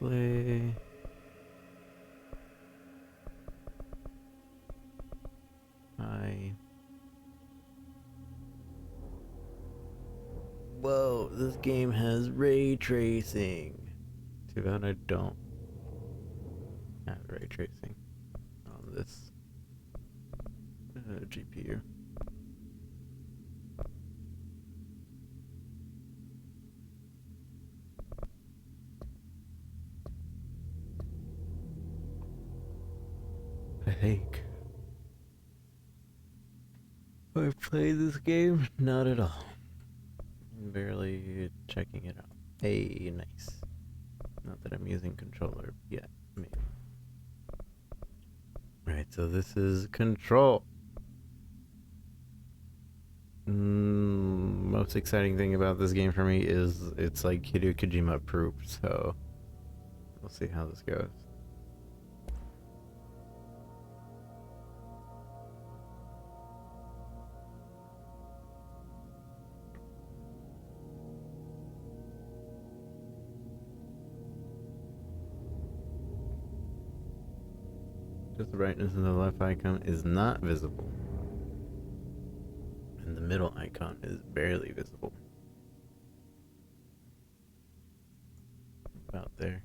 display. I. Whoa, this game has ray tracing. Too bad I don't have ray tracing on this GPU. I think I've played this game? Not at all. I'm barely checking it out. Hey, nice. Not that I'm using controller yet, maybe. Right, so this is Control. Most exciting thing about this game for me is it's like Hideo Kojima approved, so we'll see how this goes. Just the brightness in the left icon is not visible, and the middle icon is barely visible. About there.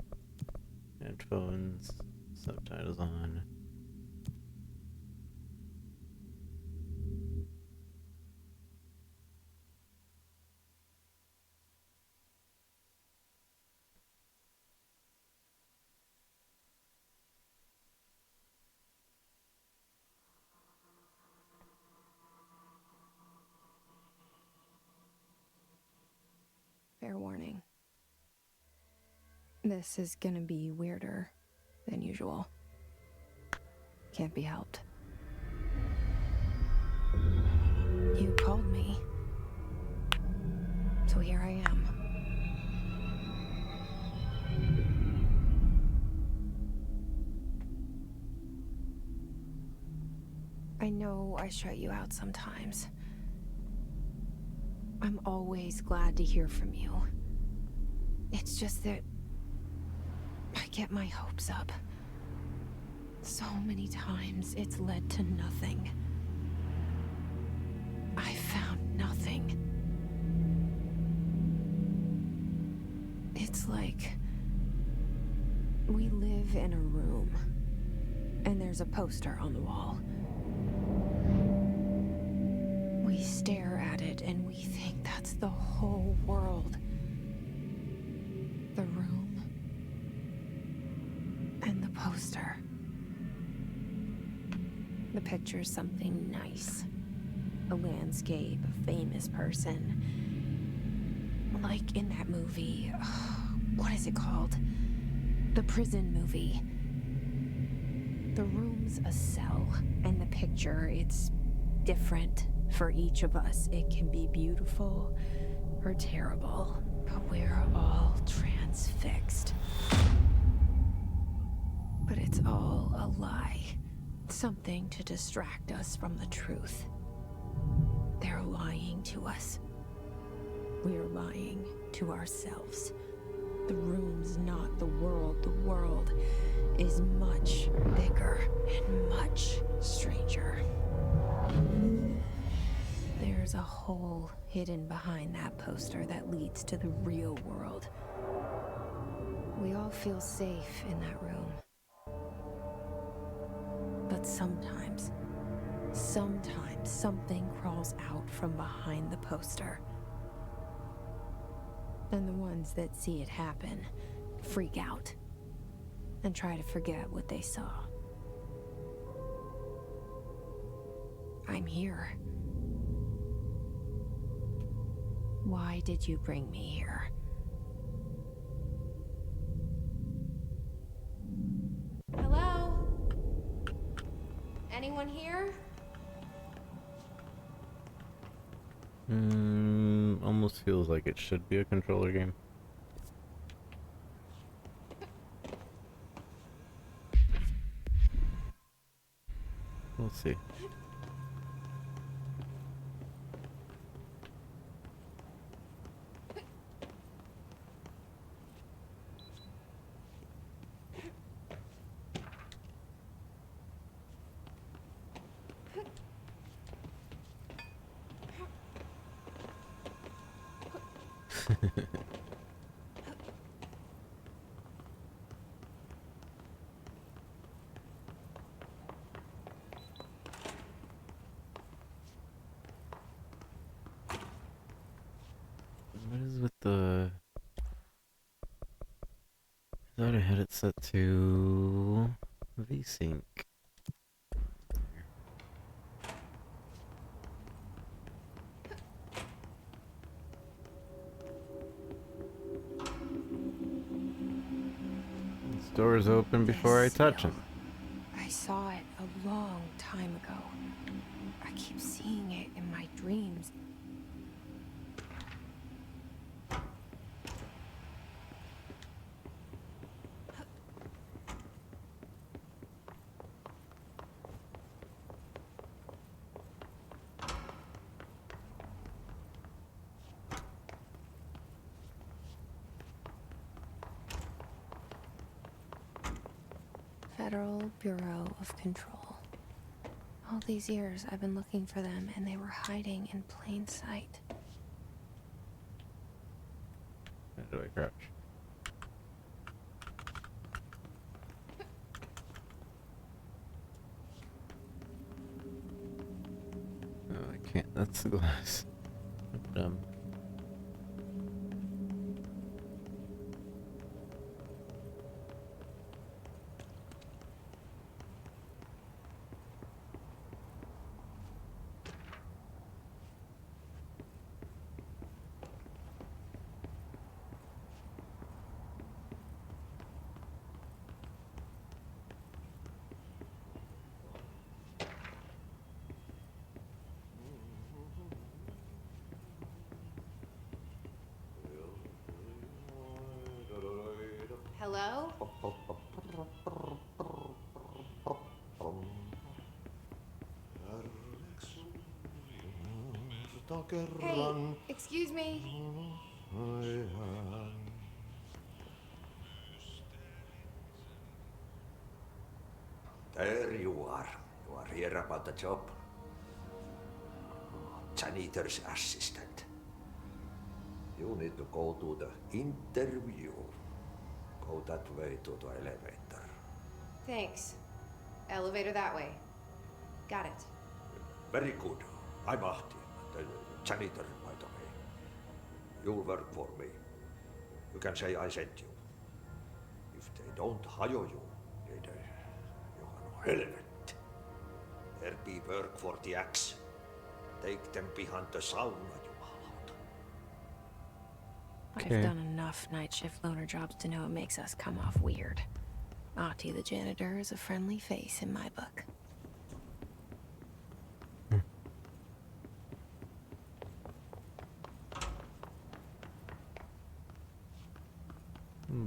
Headphones, subtitles on. Fair warning. This is gonna be weirder than usual. Can't be helped. You called me. So here I am. I know I shut you out sometimes. I'm always glad to hear from you. It's just that I get my hopes up. So many times it's led to nothing. I found nothing. It's like we live in a room, and there's a poster on the wall. We stare at it and we think that's the whole world. The room and the poster. The picture's something nice. A landscape, a famous person. Like in that movie, what is it called? The prison movie. The room's a cell, and the picture, it's different for each of us. It can be beautiful or terrible, but we're all transfixed. But it's all a lie. Something to distract us from the truth. They're lying to us. We're lying to ourselves. The room's not the world. The world is much bigger and much stranger. There's a hole hidden behind that poster that leads to the real world. We all feel safe in that room. But sometimes something crawls out from behind the poster. And the ones that see it happen freak out and try to forget what they saw. I'm here. Why did you bring me here? Hello? Anyone here? Almost feels like it should be a controller game. We'll see. What is with the... I thought I had it set to VSync. This door's open before I touch it. I saw it a long time ago. I keep seeing it in my dreams. Federal Bureau of Control. All these years I've been looking for them and they were hiding in plain sight. How do I crouch? No, I can't. That's the glass. I'm dumb. Hello? Hey, excuse me. There you are. You are here about the job. Janitor's assistant. You need to go to the interview. Go that way to the elevator. Thanks. Elevator that way. Got it. Very good. I'm Ahti, the janitor, by the way. You'll work for me. You can say I sent you. If they don't hire you, niin Johan helvet. There be work for the axe. Take them behind the sauna, jumalauta. I've done enough night shift loner jobs to know it makes us come off weird. Ahti the janitor is a friendly face in my book.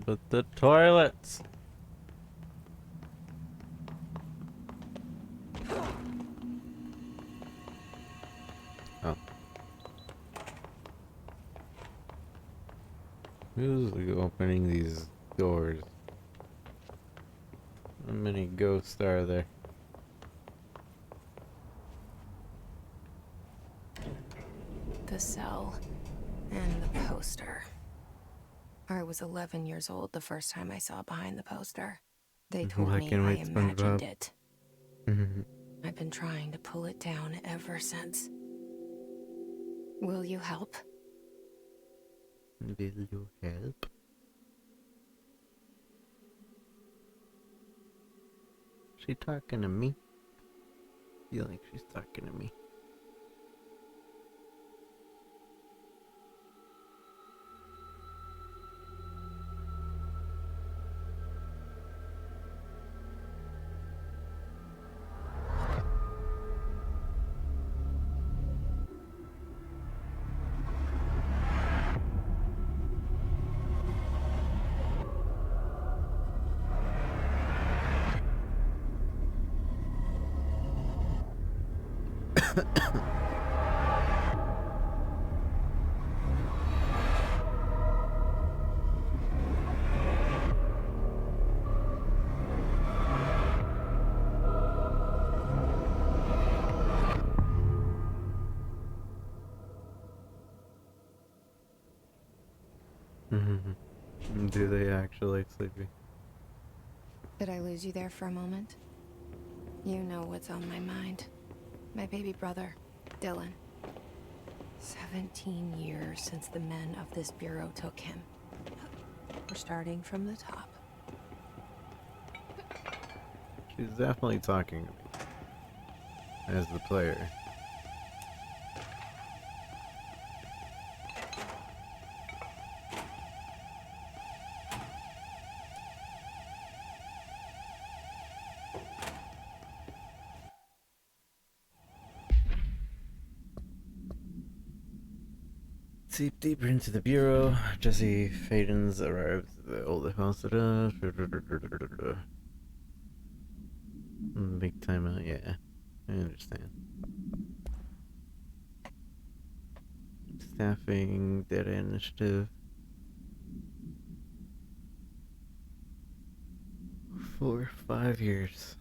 But the toilets. Oh. Who's opening these doors? How many ghosts are there? The cell and the poster. I was 11 years old the first time I saw behind the poster. They told Black me and I white imagined SpongeBob. it. I've been trying to pull it down ever since. Will you help? Will you help? She talking to me? I feel like she's talking to me. Do they actually, Sleepy? Did I lose you there for a moment? You know what's on my mind. My baby brother, Dylan. 17 years since the men of this bureau took him. We're starting from the top. She's definitely talking to me as the player. Seep deeper into the bureau. Jesse Faden's arrives at the old house. Big timeout, yeah. I understand. Staffing, data initiative. For 5 years.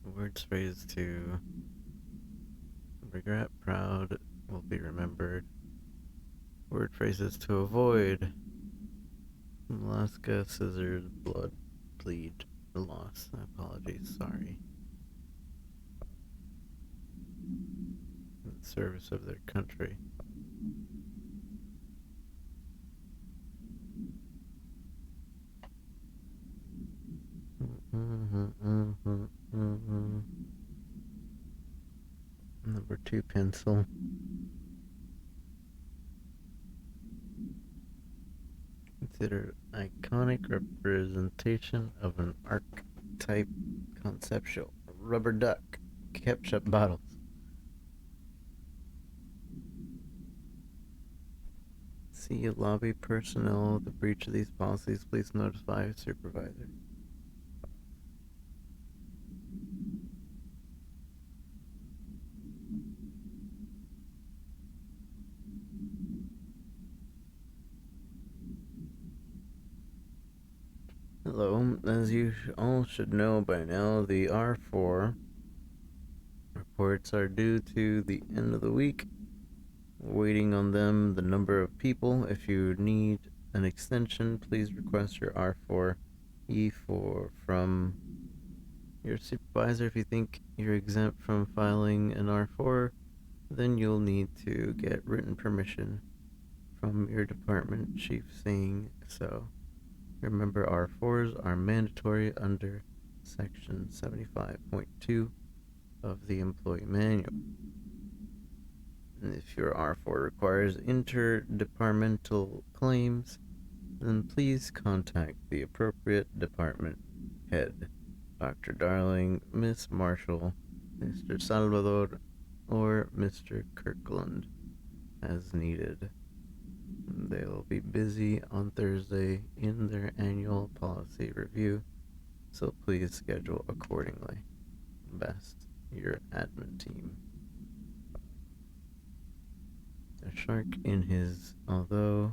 Words phrased to regret, proud, will be remembered. Word phrases to avoid. Alaska, scissors, blood, bleed, loss. Apologies, sorry. In the service of their country. Number 2 pencil. Considered iconic representation of an archetype conceptual. Rubber duck. Ketchup bottles. See lobby personnel. The breach of these policies, please notify a supervisor. Hello, as you all should know by now, the R4 reports are due to the end of the week. Waiting on them, the number of people. If you need an extension, please request your R4 E4 from your supervisor. If you think you're exempt from filing an R4, then you'll need to get written permission from your department chief saying so. Remember, R4s are mandatory under Section 75.2 of the Employee Manual. And if your R4 requires interdepartmental claims, then please contact the appropriate department head, Dr. Darling, Miss Marshall, Mr. Salvador, or Mr. Kirkland, as needed. They'll be busy on Thursday in their annual policy review, so please schedule accordingly. Best, your admin team. A shark in his, although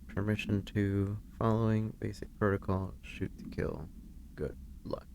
permission to, following basic protocol, shoot to kill. Good luck.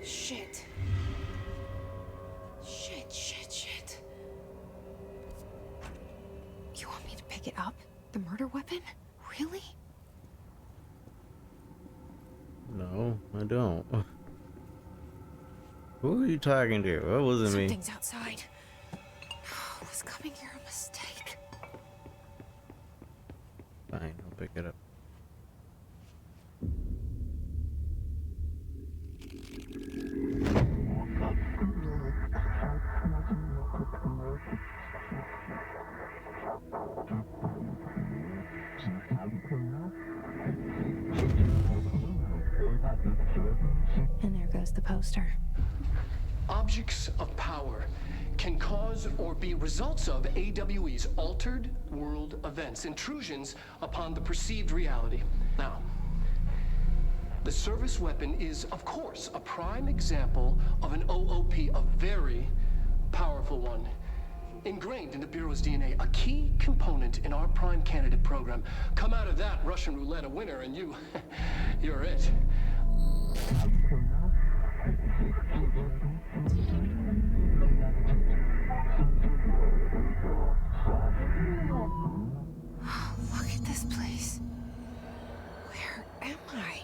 Shit. Shit. You want me to pick it up? The murder weapon? Really? No, I don't. Who are you talking to? That wasn't me. Something's outside. Was coming here a mistake? Fine, I'll pick it up. And there goes the poster. Objects of power can cause or be results of AWE's altered world events, intrusions upon the perceived reality. Now, the service weapon is, of course, a prime example of an OOP, a very powerful one. Ingrained in the Bureau's DNA, a key component in our prime candidate program. Come out of that Russian roulette a winner and you're it. Look at this place. Where am I?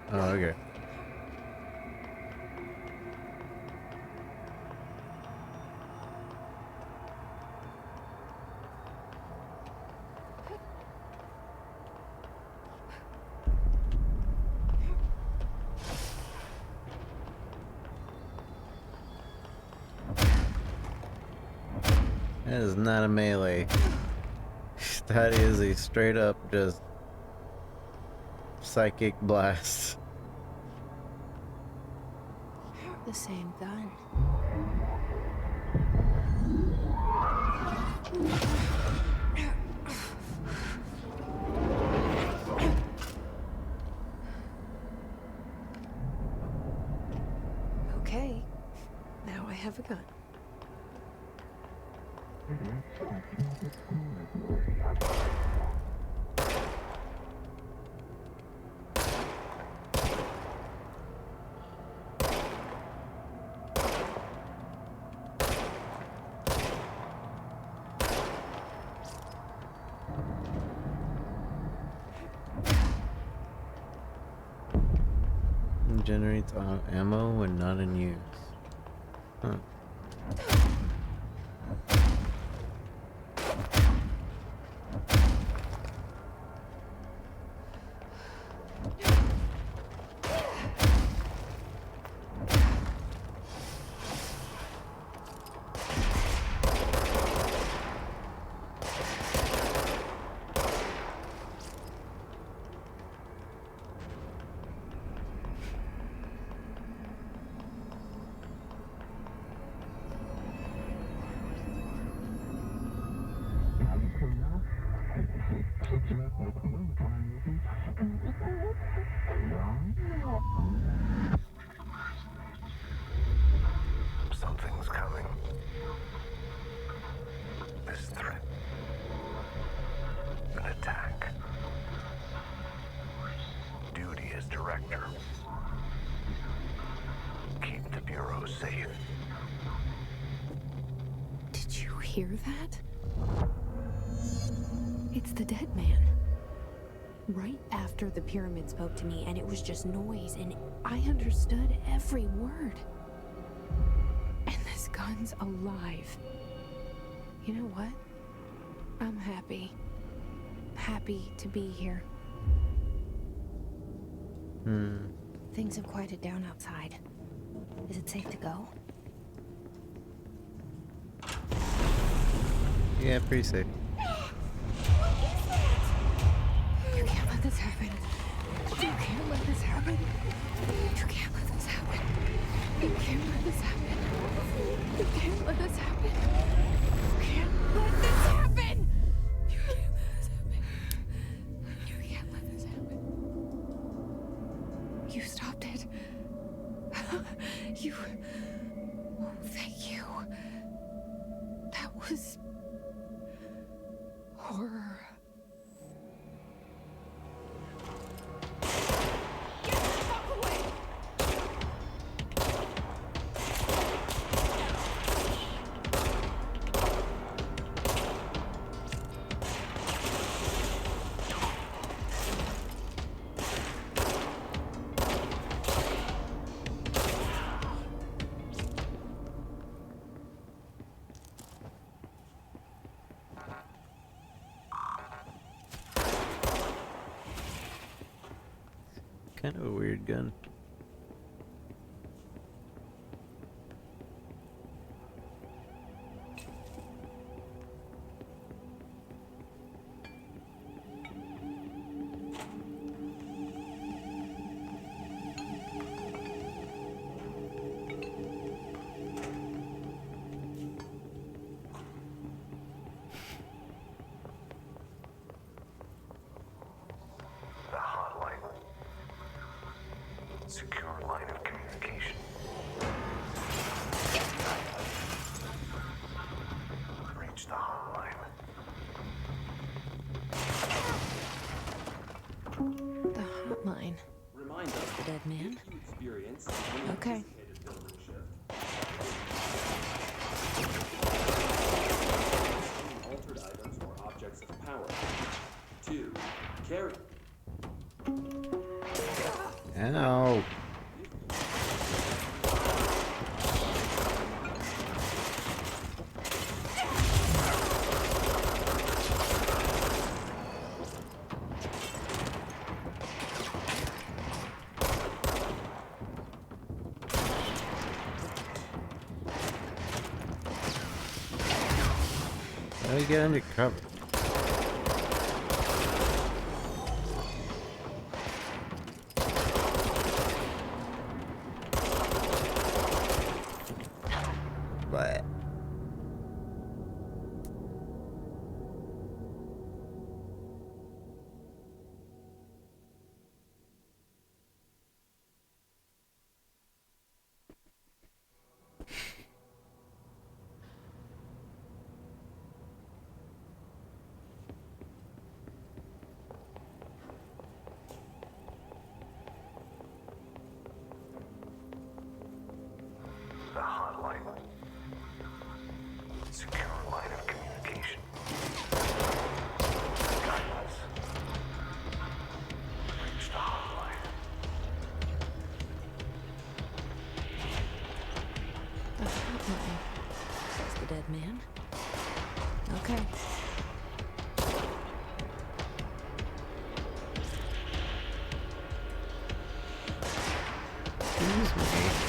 Oh, okay. That is not a melee. That is a straight up just psychic blast. The same gun. Okay, now I have a gun. Generates ammo when not in use. Huh. Something's coming. This threat. An attack. Duty as director. Keep the Bureau safe. Did you hear that? It's the dead man. Right after the pyramid spoke to me, and it was just noise, and I understood every word. And this gun's alive. You know what? I'm happy. Happy to be here. Things have quieted down outside. Is it safe to go? Yeah, pretty safe. You can't let this happen. You can't let this happen. You can't let this happen. You can't let this happen. You can't let this happen. You can't let this happen. You can't let this happen. You can't let this happen. You stopped it. You... Oh, thank you. That was... horror. kind of a weird gun. The hotline. Secure line of communication. Reach the hotline. The hotline. Remind us The dead man? if you experience Okay. unanticipated building shift. Any altered items or objects of power. 2. Carry. Ow! How do you get under cover? But The hotline. Secure line of communication. Guidance. Reach the hotline. The hotline. That's the dead man? Okay. excuse me.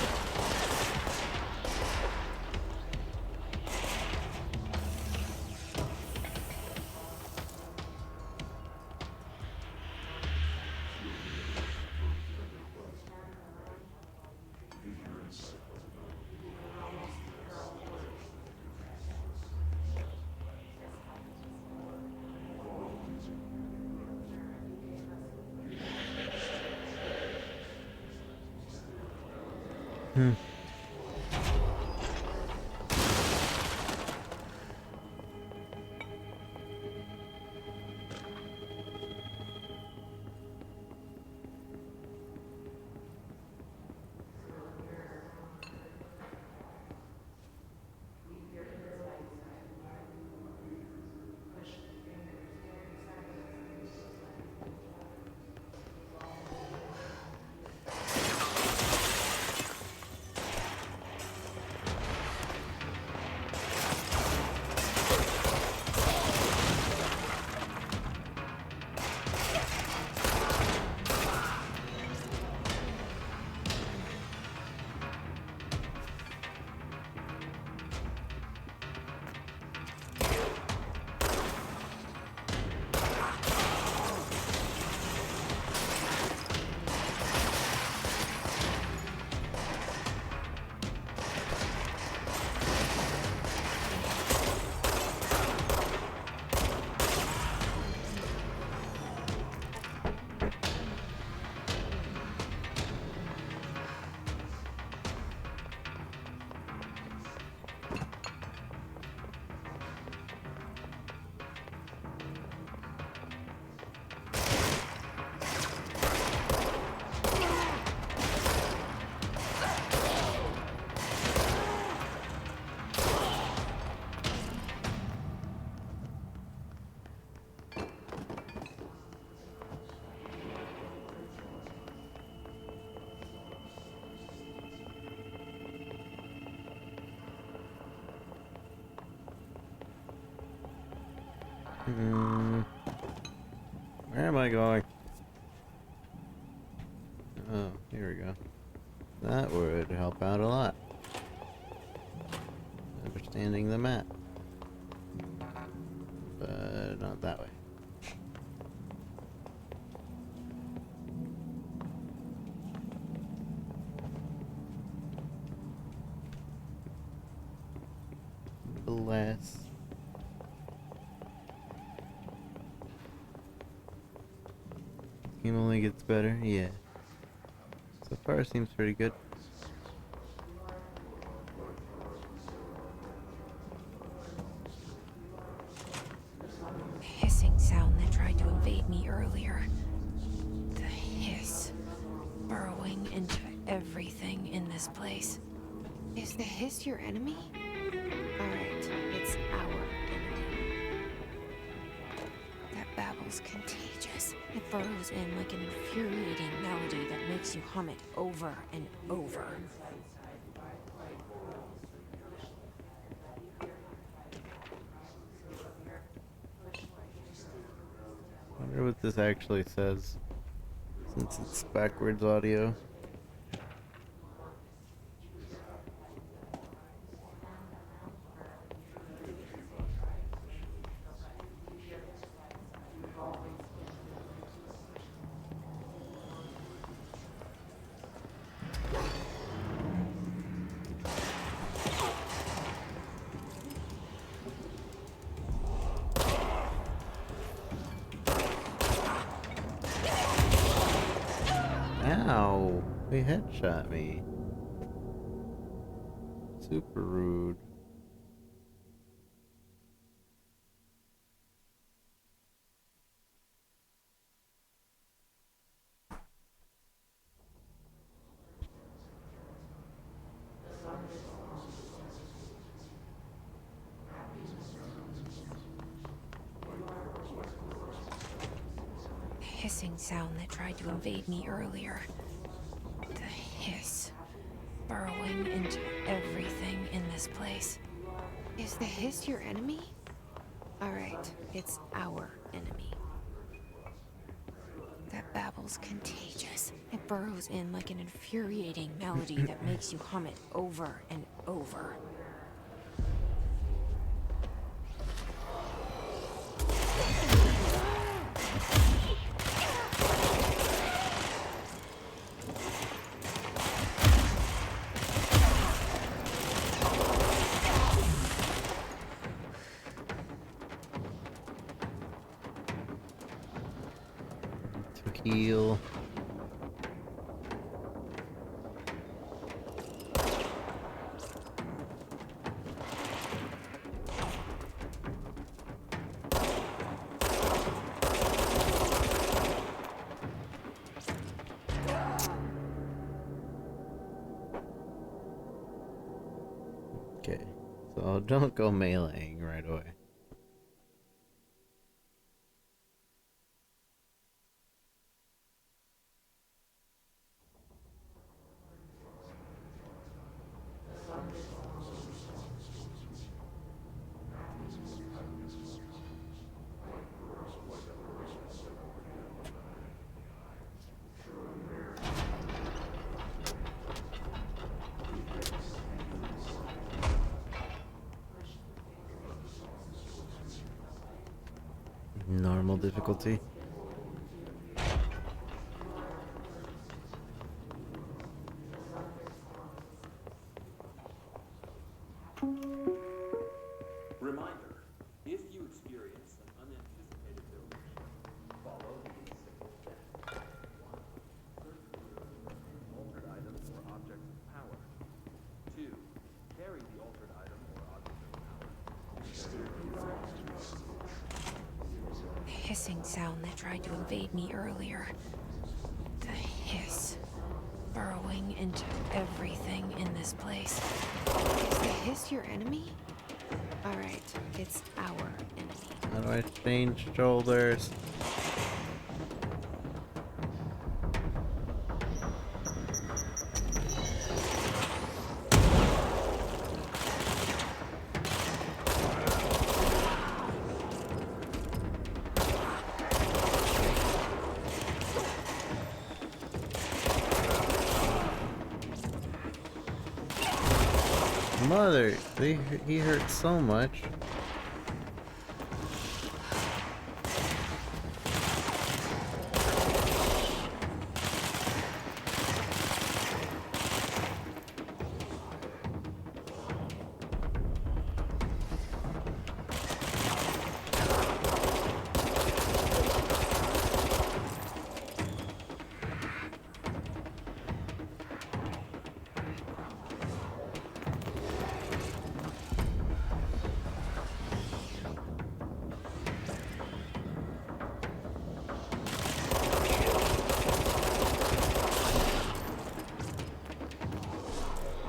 Where am I going? Oh, here we go. That would help out a lot. Understanding the map. But not that way. Bless. Game only gets better? Yeah. So far seems pretty good. Hissing sound that tried to invade me earlier. The hiss. Burrowing into everything in this place. Is the hiss your enemy? Alright, it's our enemy. That babble's contagious. It burrows in like an infuriating melody that makes you hum it over and over. Wonder what this actually says, since it's backwards audio. Ow! They headshot me. Super rude. Hissing sound that tried to invade me earlier. The hiss. Burrowing into everything in this place. Is the hiss your enemy? Alright, it's our enemy. That babble's contagious. It burrows in like an infuriating melody that makes you hum it over and over. To heal. Okay, so don't go meleeing right away. Normal difficulty. Reminder, if you experience an unanticipated building, follow these simple steps. 1. Search for altered items or objects of power. 2. Carry the altered item or object of power. The hissing sound that tried to invade me earlier. The hiss. Burrowing into everything in this place. Is the hiss your enemy? Alright, it's our enemy. How do I change shoulders? mother! He hurt so much.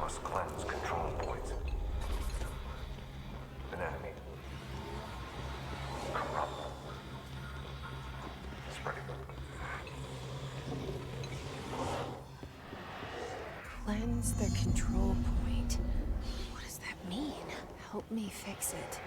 Must cleanse control points. An enemy. Corrupt. Spreading. Cleanse the control point. What does that mean? Help me fix it.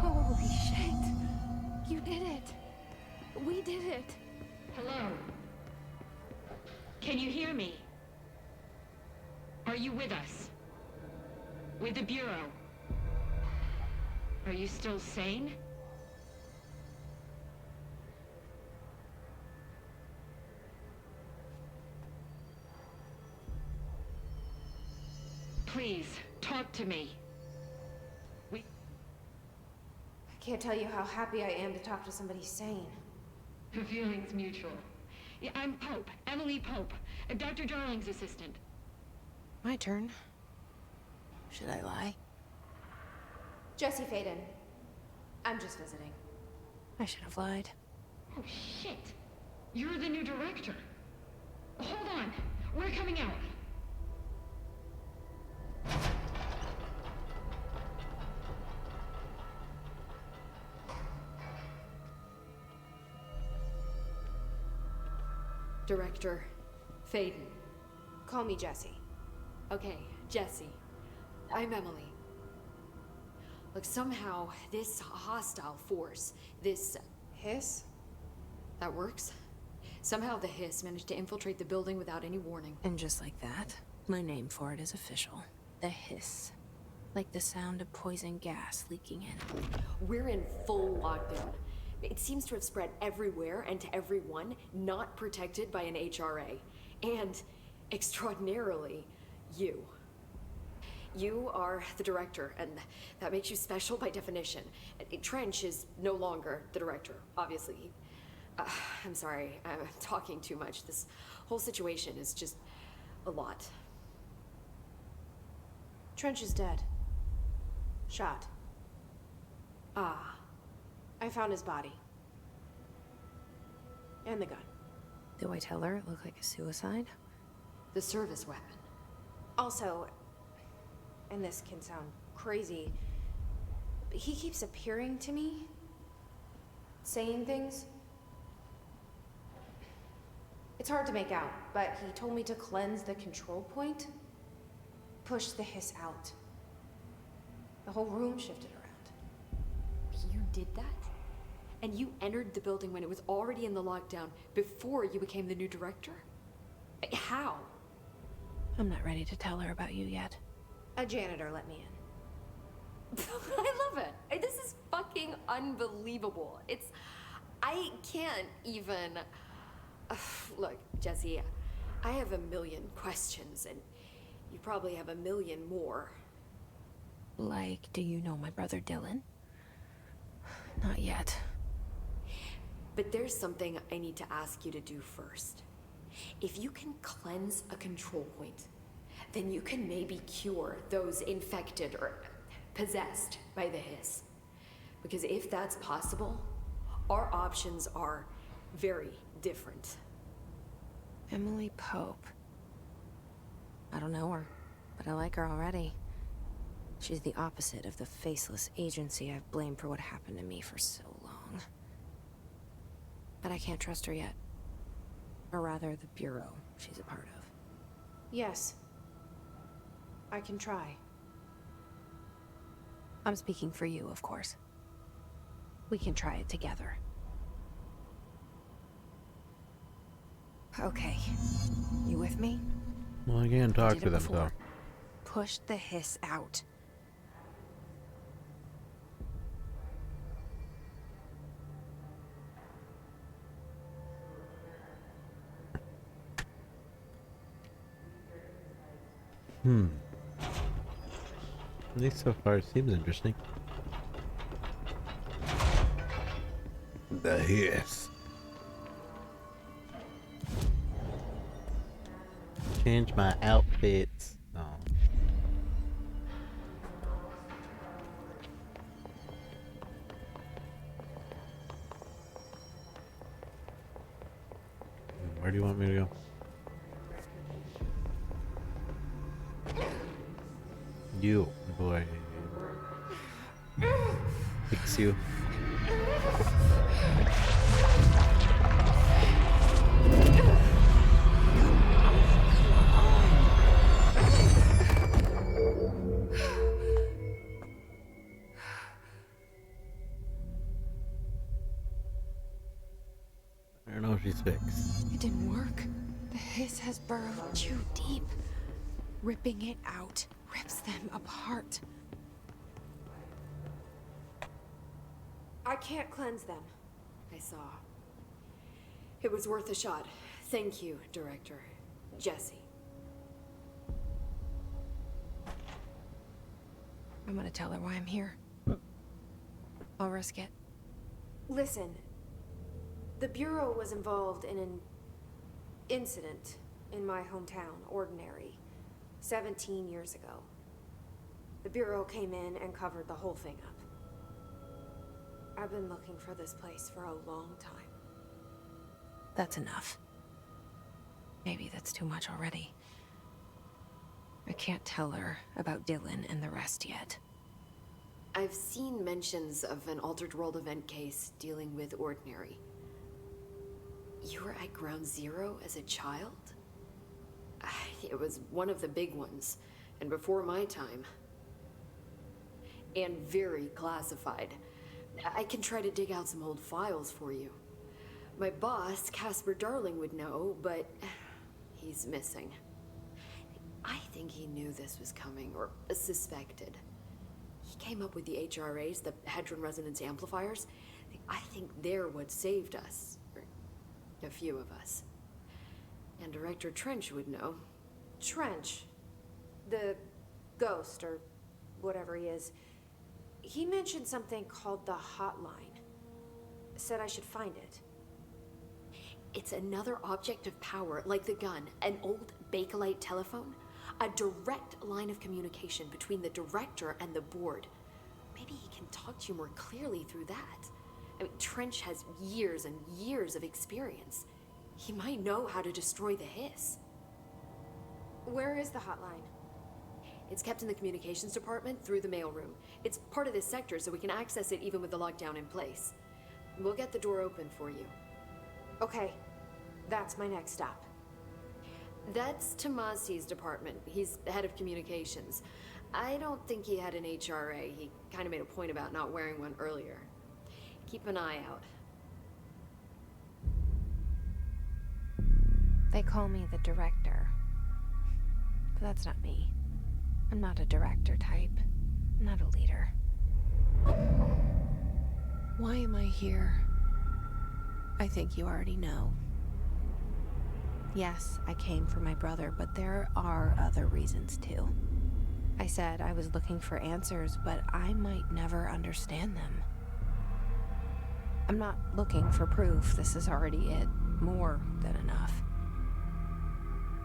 Holy shit! You did it! We did it! Hello? Can you hear me? Are you with us? With the Bureau? Are you still sane? Please, talk to me. We... I can't tell you how happy I am to talk to somebody sane. The feeling's mutual. Yeah, I'm Pope, Emily Pope, Dr. Darling's assistant. My turn. Should I lie? Jesse Faden. I'm just visiting. I should have lied. Oh, shit. You're the new director. Hold on. We're coming out. Director Faden. Call me Jesse. Okay, Jesse. I'm Emily. Look, somehow this hostile force, this... Hiss? that works? Somehow the Hiss managed to infiltrate the building without any warning. And just like that, my name for it is official. The Hiss. Like the sound of poison gas leaking in. We're in full lockdown. It seems to have spread everywhere and to everyone not protected by an HRA. And, extraordinarily, you. You are the director, and that makes you special by definition. Trench is no longer the director, obviously. I'm sorry, I'm talking too much. This whole situation is just a lot. Trench is dead. Shot. Ah, I found his body. And the gun. Do I tell her it looked like a suicide? the service weapon. Also, and this can sound crazy, but he keeps appearing to me, saying things. It's hard to make out, but he told me to cleanse the control point, push the hiss out. The whole room shifted around. You did that? And you entered the building when it was already in the lockdown before you became the new director? How? I'm not ready to tell her about you yet. A janitor let me in. I love it. This is fucking unbelievable. I can't even... Look, Jesse, I have a million questions, and you probably have a million more. Like, do you know my brother Dylan? Not yet. But there's something I need to ask you to do first. If you can cleanse a control point, then you can maybe cure those infected or possessed by the hiss. Because if that's possible, our options are very different. Emily Pope. I don't know her, but I like her already. She's the opposite of the faceless agency I've blamed for what happened to me for so long. But I can't trust her yet. Or rather, the Bureau she's a part of. Yes. I can try. I'm speaking for you, of course. We can try it together. Okay. You with me? Well, I can't I talk did to it them, though. before. Push the hiss out. At least so far it seems interesting. The hiss. Change my outfits. Oh. Where do you want me to go? You, boy. Fix you. I don't know if she's fixed. It didn't work. The hiss has burrowed too deep. Ripping it out rips them apart. I can't cleanse them. I saw. It was worth a shot. Thank you, Director. Jesse. I'm gonna tell her why I'm here. I'll risk it. Listen. The Bureau was involved in an incident in my hometown, Ordinary, 17 years ago. The Bureau came in and covered the whole thing up. I've been looking for this place for a long time. That's enough. Maybe that's too much already. I can't tell her about Dylan and the rest yet. I've seen mentions of an Altered World event case dealing with Ordinary. You were at Ground Zero as a child? It was one of the big ones, and before my time. And very classified. I can try to dig out some old files for you. My boss, Casper Darling, would know, but he's missing. I think he knew this was coming, or suspected. He came up with the HRAs, the Hadron Resonance Amplifiers. I think they're what saved us. Or a few of us. And Director Trench would know. Trench. The ghost, or whatever he is. He mentioned something called the Hotline. Said I should find it. It's another object of power, like the gun, an old Bakelite telephone. A direct line of communication between the director and the board. Maybe he can talk to you more clearly through that. I mean, Trench has years and years of experience. He might know how to destroy the hiss. Where is the hotline? It's kept in the communications department through the mailroom. It's part of this sector, so we can access it even with the lockdown in place. We'll get the door open for you. Okay, that's my next stop. That's Tomasi's department. He's head of communications. I don't think he had an HRA. He kind of made a point about not wearing one earlier. Keep an eye out. They call me the director. But that's not me. I'm not a director type. I'm not a leader. Why am I here? I think you already know. Yes, I came for my brother, but there are other reasons too. I said I was looking for answers, but I might never understand them. I'm not looking for proof. This is already it. More than enough.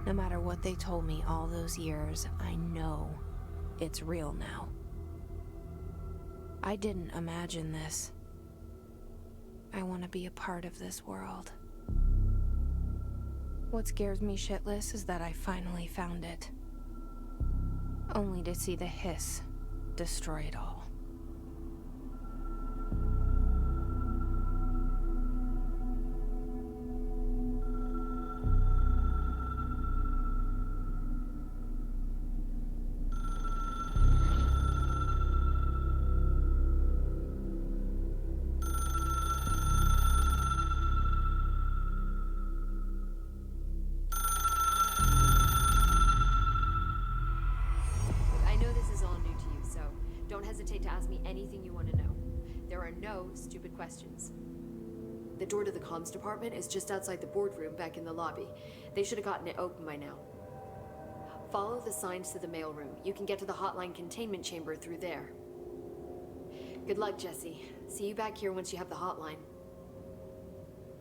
No matter what they told me all those years, I know it's real now. I didn't imagine this. I want to be a part of this world. What scares me shitless is that I finally found it. Only to see the hiss destroy it all. anything you want to know. There are no stupid questions. The door to the comms department is just outside the boardroom back in the lobby. They should have gotten it open by now. Follow the signs to the mailroom. You can get to the hotline containment chamber through there. Good luck, Jesse. See you back here once you have the hotline.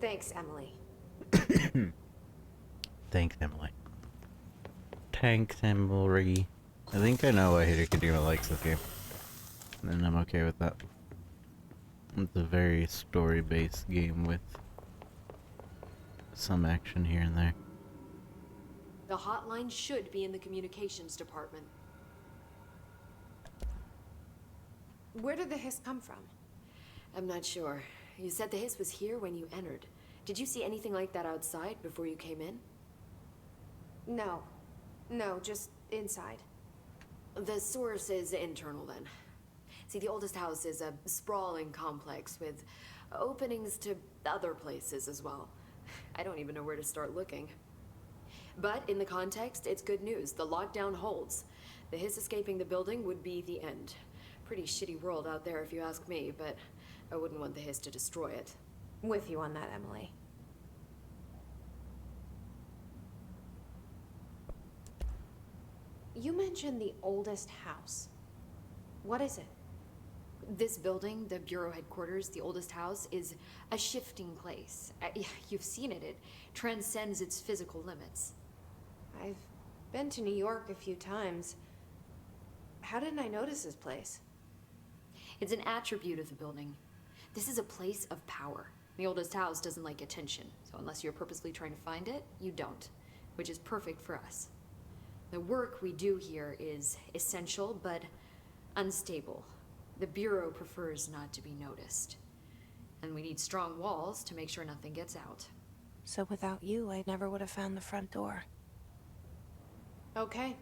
Thanks, Emily. Thanks, Emily. Thanks, Emily. I think I know why Hideo Kojima likes this game. And I'm okay with that. It's a very story-based game with some action here and there. The hotline should be in the communications department. Where did the hiss come from? I'm not sure. You said the hiss was here when you entered. Did you see anything like that outside before you came in? No. No, just inside. The source is internal then. See, the oldest house is a sprawling complex with openings to other places as well. I don't even know where to start looking. But in the context, it's good news. The lockdown holds. The hiss escaping the building would be the end. Pretty shitty world out there if you ask me, but I wouldn't want the hiss to destroy it. With you on that, Emily. You mentioned the oldest house. What is it? This building, the Bureau headquarters, the oldest house, is a shifting place. You've seen it. It transcends its physical limits. I've been to New York a few times. How didn't I notice this place? It's an attribute of the building. This is a place of power. The oldest house doesn't like attention, so unless you're purposely trying to find it, you don't, which is perfect for us. The work we do here is essential, but unstable. The Bureau prefers not to be noticed. And we need strong walls to make sure nothing gets out. So without you, I never would have found the front door. Okay.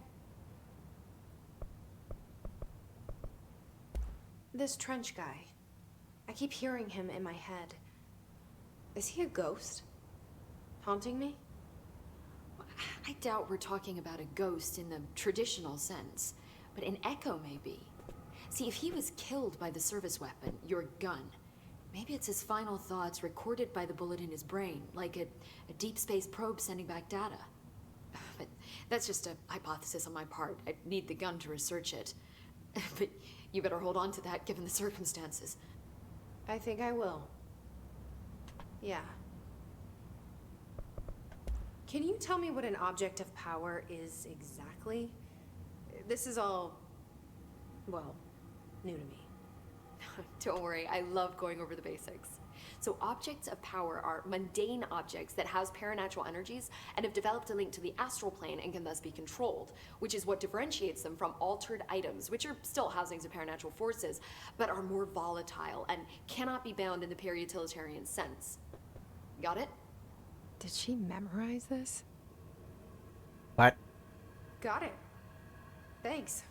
This Trench guy. I keep hearing him in my head. Is he a ghost? Haunting me? I doubt we're talking about a ghost in the traditional sense, but an echo maybe. See, if he was killed by the service weapon, your gun, maybe it's his final thoughts recorded by the bullet in his brain, like a deep space probe sending back data. But that's just a hypothesis on my part. I need the gun to research it. But you better hold on to that given the circumstances. I think I will. Yeah. Can you tell me what an object of power is exactly? This is all, well, new to me. Don't worry, I love going over the basics. So objects of power are mundane objects that house paranatural energies and have developed a link to the astral plane and can thus be controlled, which is what differentiates them from altered items, which are still housings of paranatural forces, but are more volatile and cannot be bound in the peri-utilitarian sense. Got it? Did she memorize this? What? Got it. Thanks.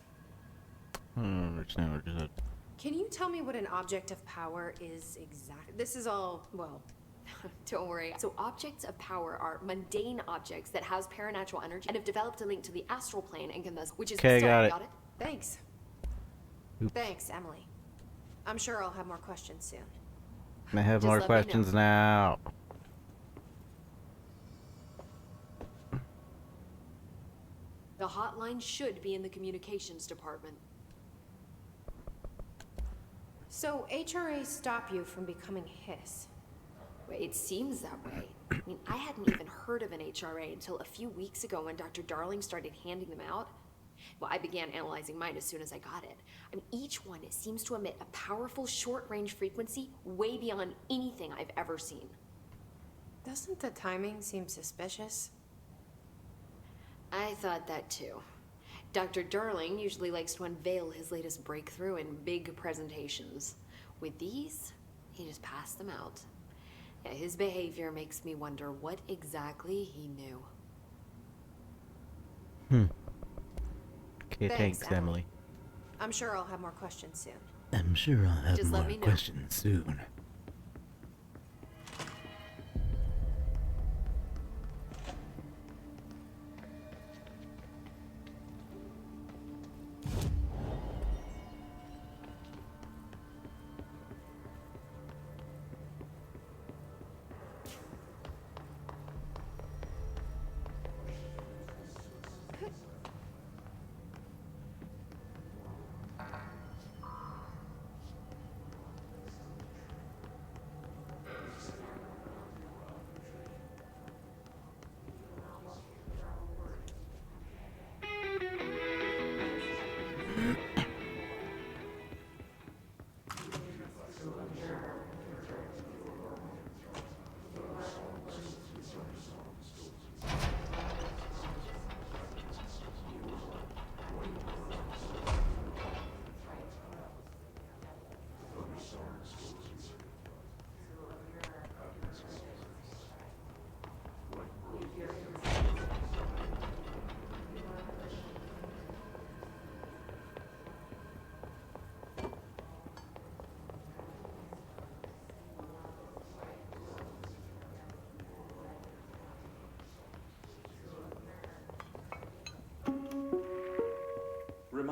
I don't understand what you said. Can you tell me what an object of power is exactly? This is all, well, don't worry. So objects of power are mundane objects that house paranatural energy and have developed a link to the astral plane and can thus, which is Okay, still, got it. Thanks. Oops. Thanks, Emily. I'm sure I'll have more questions soon. I have Just more let me know. questions now. The hotline should be in the communications department. So HRA stop you from becoming Hiss? It seems that way. I mean, I hadn't even heard of an HRA until a few weeks ago when Dr. Darling started handing them out. Well, I began analyzing mine as soon as I got it. I mean, each one seems to emit a powerful short-range frequency way beyond anything I've ever seen. Doesn't the timing seem suspicious? I thought that too. Dr. Darling usually likes to unveil his latest breakthrough in big presentations. With these, he just passed them out. Yeah, his behavior makes me wonder what exactly he knew. Okay, Thanks, thanks, Emily. I'm sure I'll have more questions soon. I'm sure I'll have Just let more me know. questions soon.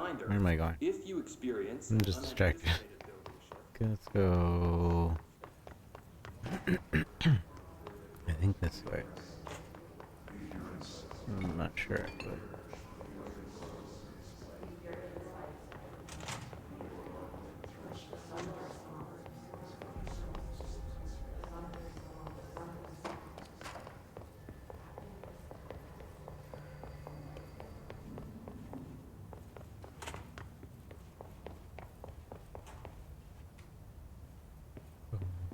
reminder, Where am I going? if you experience I'm an just distracted. unanticipated building shift, Let's go. I think this way. I'm not sure actually.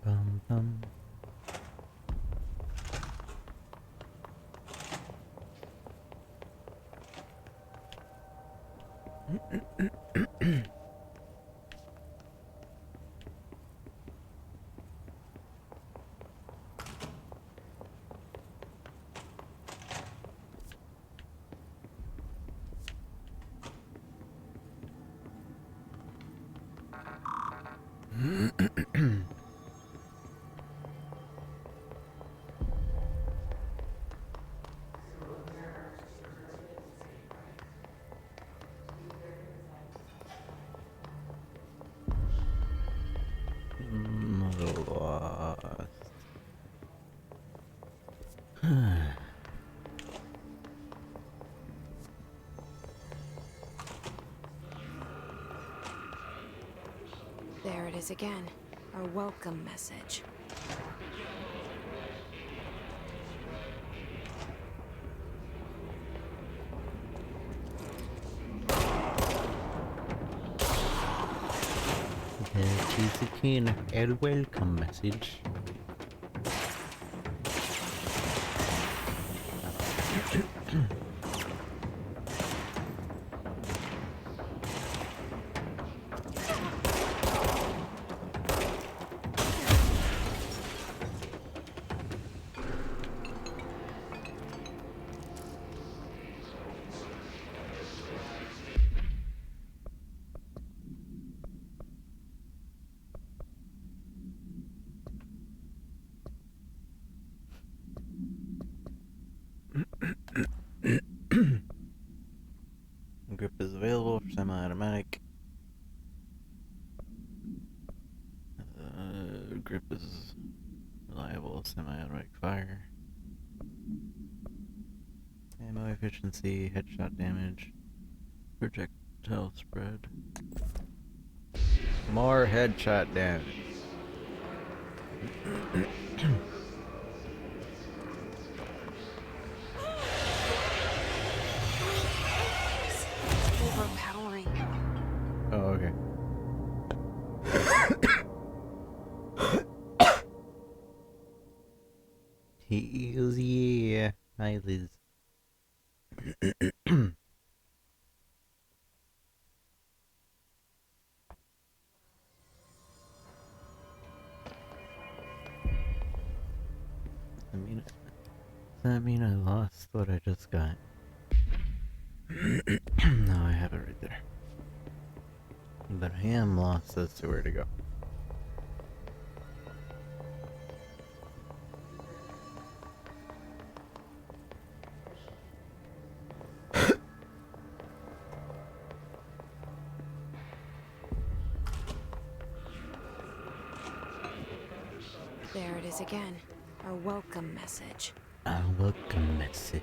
Bum, bum. Lost. There it is again. Our welcome message. That is again a welcome message. Grip is available for semi-automatic. Grip is reliable semi-automatic fire. Ammo efficiency, headshot damage, projectile spread. More headshot damage. Overpowering. Oh, okay. Hells yeah. Hi, Liz. Does that mean I lost what I just got? No, I have it right there. But I am lost as to where to go. There it is again. Our welcome message. A welcome message.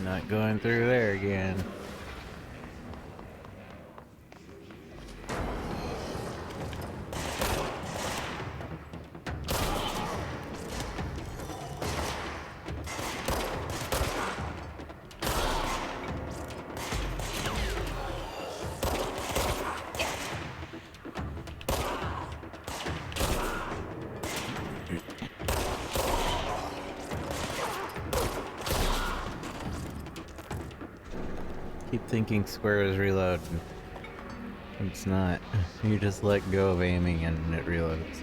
Not going through there again. Keep thinking square is reload. It's not. You just let go of aiming and it reloads.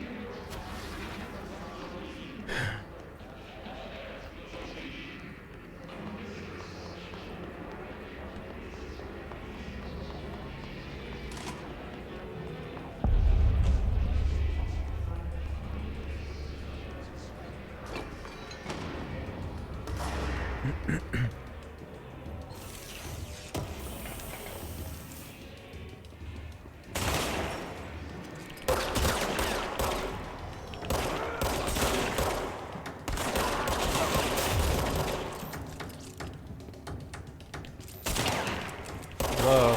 Hello.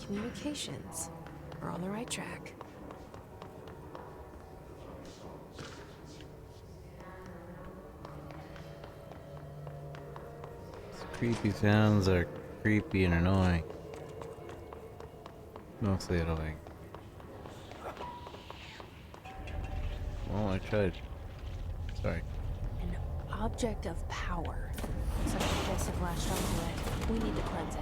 Communications. We're on the right track. Creepy sounds are creepy and annoying. Mostly annoying. Well, I tried. Sorry. An object of power. Looks like the guests have latched onto it. We need to cleanse it.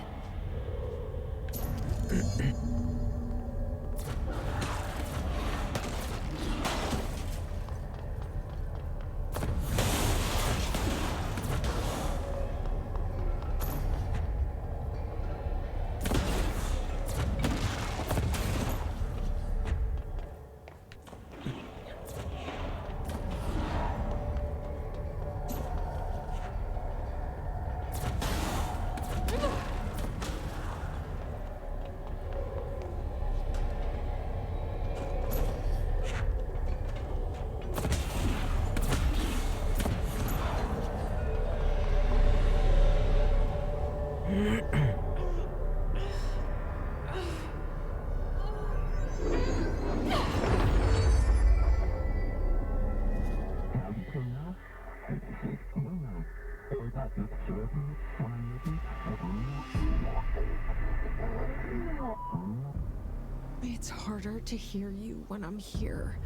It's harder to hear you when I'm here.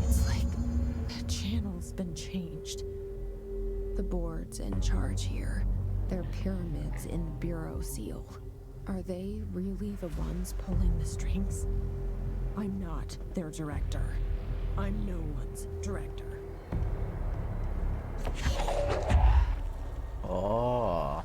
It's like the channel's been changed. The board's in charge here. They're pyramids in the Bureau seal. Are they really the ones pulling the strings? I'm not their director. I'm no one's director. Oh.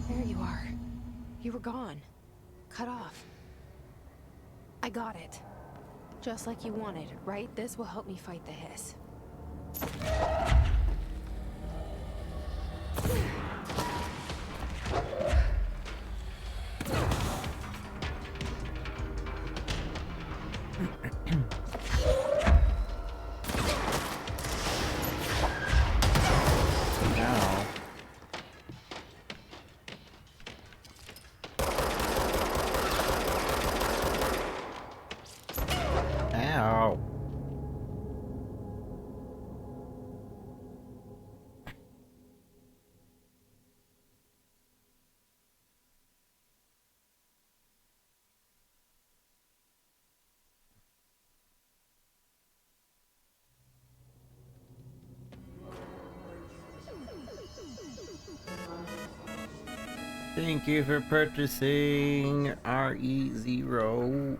There you are. You were gone. Cut off. I got it. Just like you wanted, right? This will help me fight the hiss. Ow. Thank you for purchasing RE0.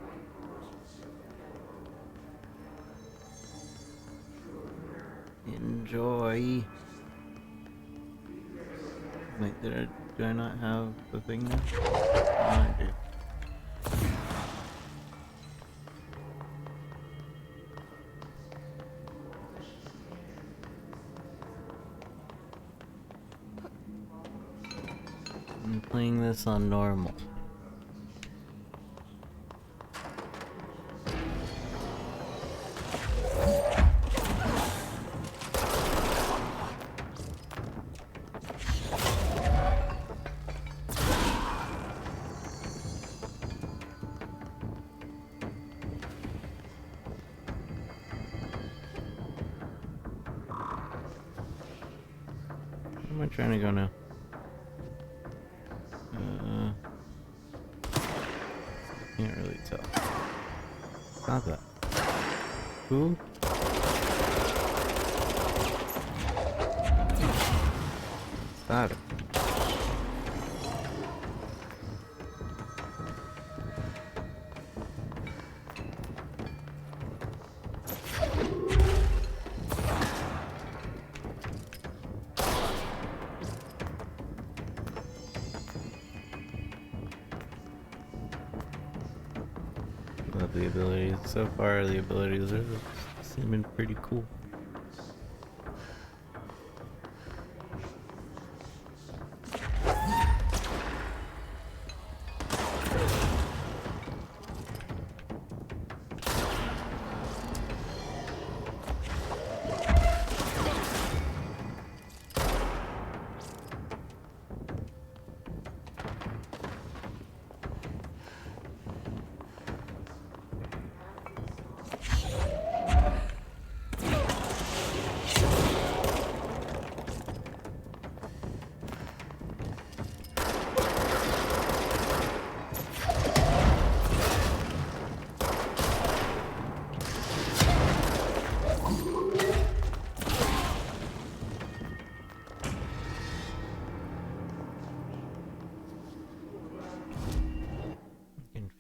Enjoy. Wait, do I not have the thing now? Oh, I do. I'm playing this on normal. Where am I trying to go now? Can't really tell. It's not that. Who? Stop it. Love the abilities. So far, the abilities are seeming pretty cool.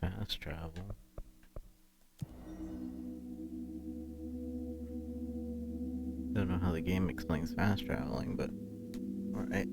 Fast travel. Don't know how the game explains fast traveling, but alright.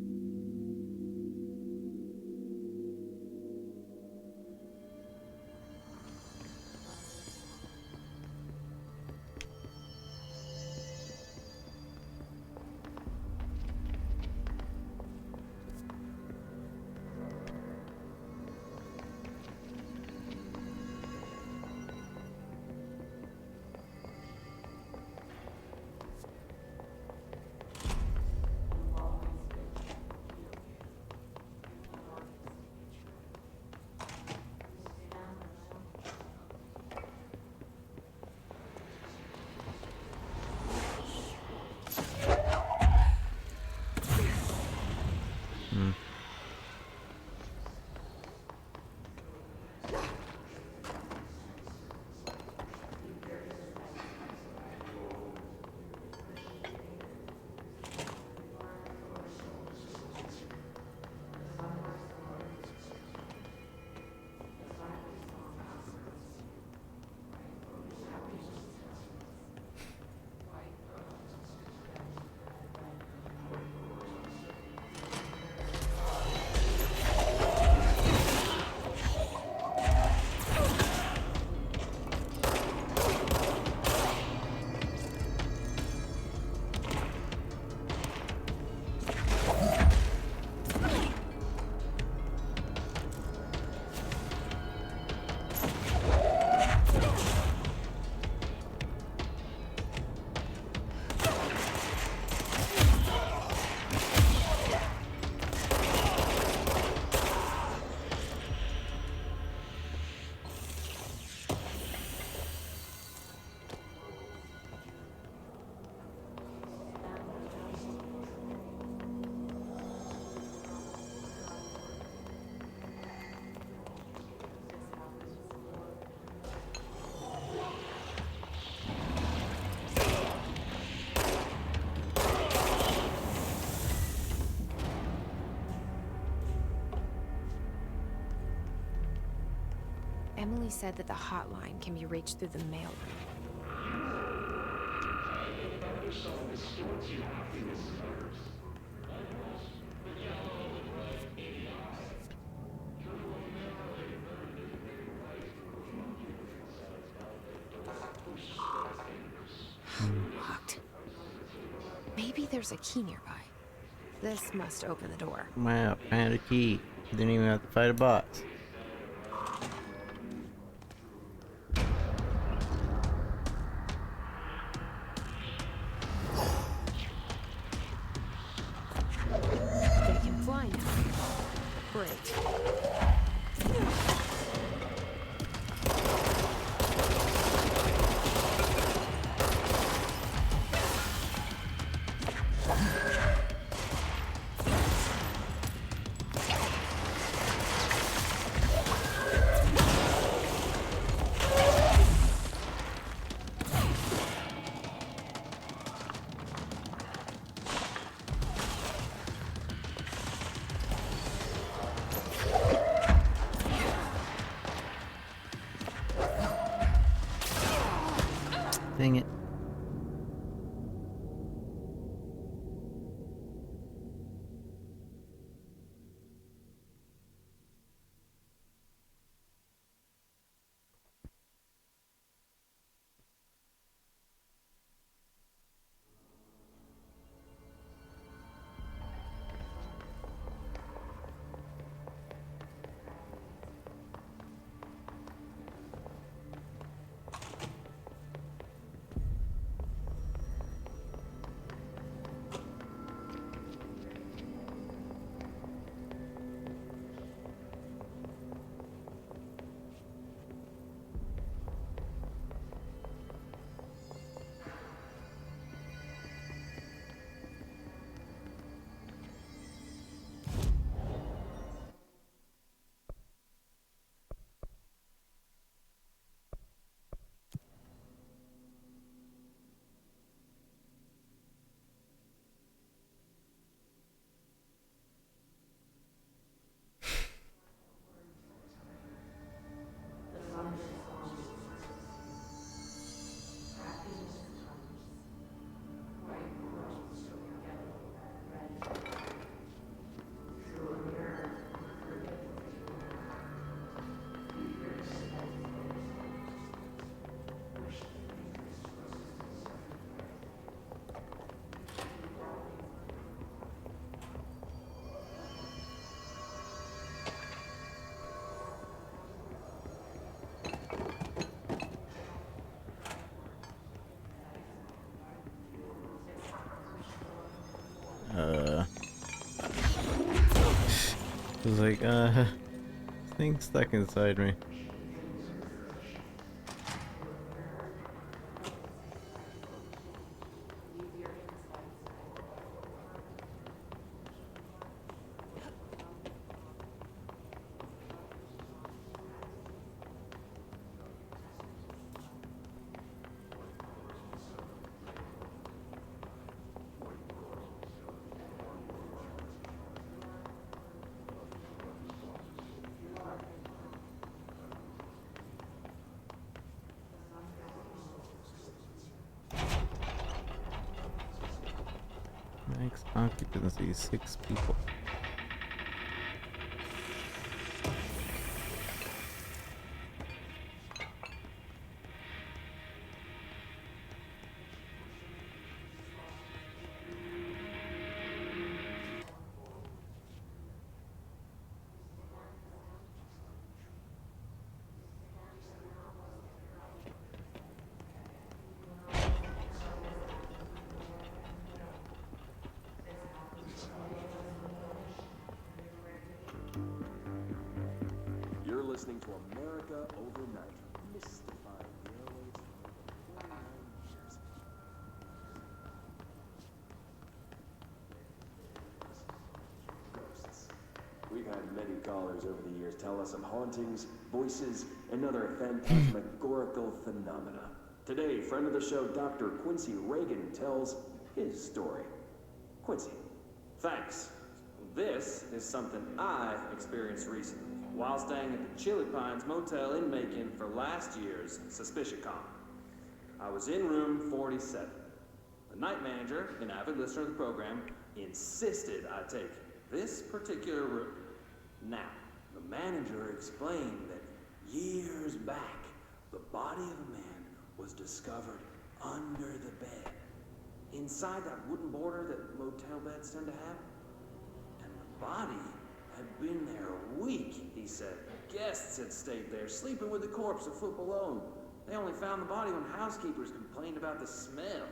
Emily said that the hotline can be reached through the mailroom. Locked. Maybe there's a key nearby. This must open the door. Wow, found a key. Didn't even have to fight a boss. They can fly now. Great. Dang it. It was like, thing stuck inside me. Max occupancy 6 people. You're listening to America Overnight, mystifying the airwaves for over 49 years. Ghosts. We've had many callers over the years tell us of hauntings, voices, and other phantasmagorical phenomena. Today, friend of the show, Dr. Quincy Reagan, tells his story. Quincy, thanks. This is something I experienced recently. while staying at the Chili Pines Motel in Macon for last year's SuspiciaCon. I was in room 47. The night manager, an avid listener of the program, insisted I take this particular room. Now, the manager explained that years back, the body of a man was discovered under the bed, inside that wooden border that motel beds tend to have. And the body had been there a week, he said. Guests had stayed there, sleeping with the corpse a foot below. They only found the body when housekeepers complained about the smell.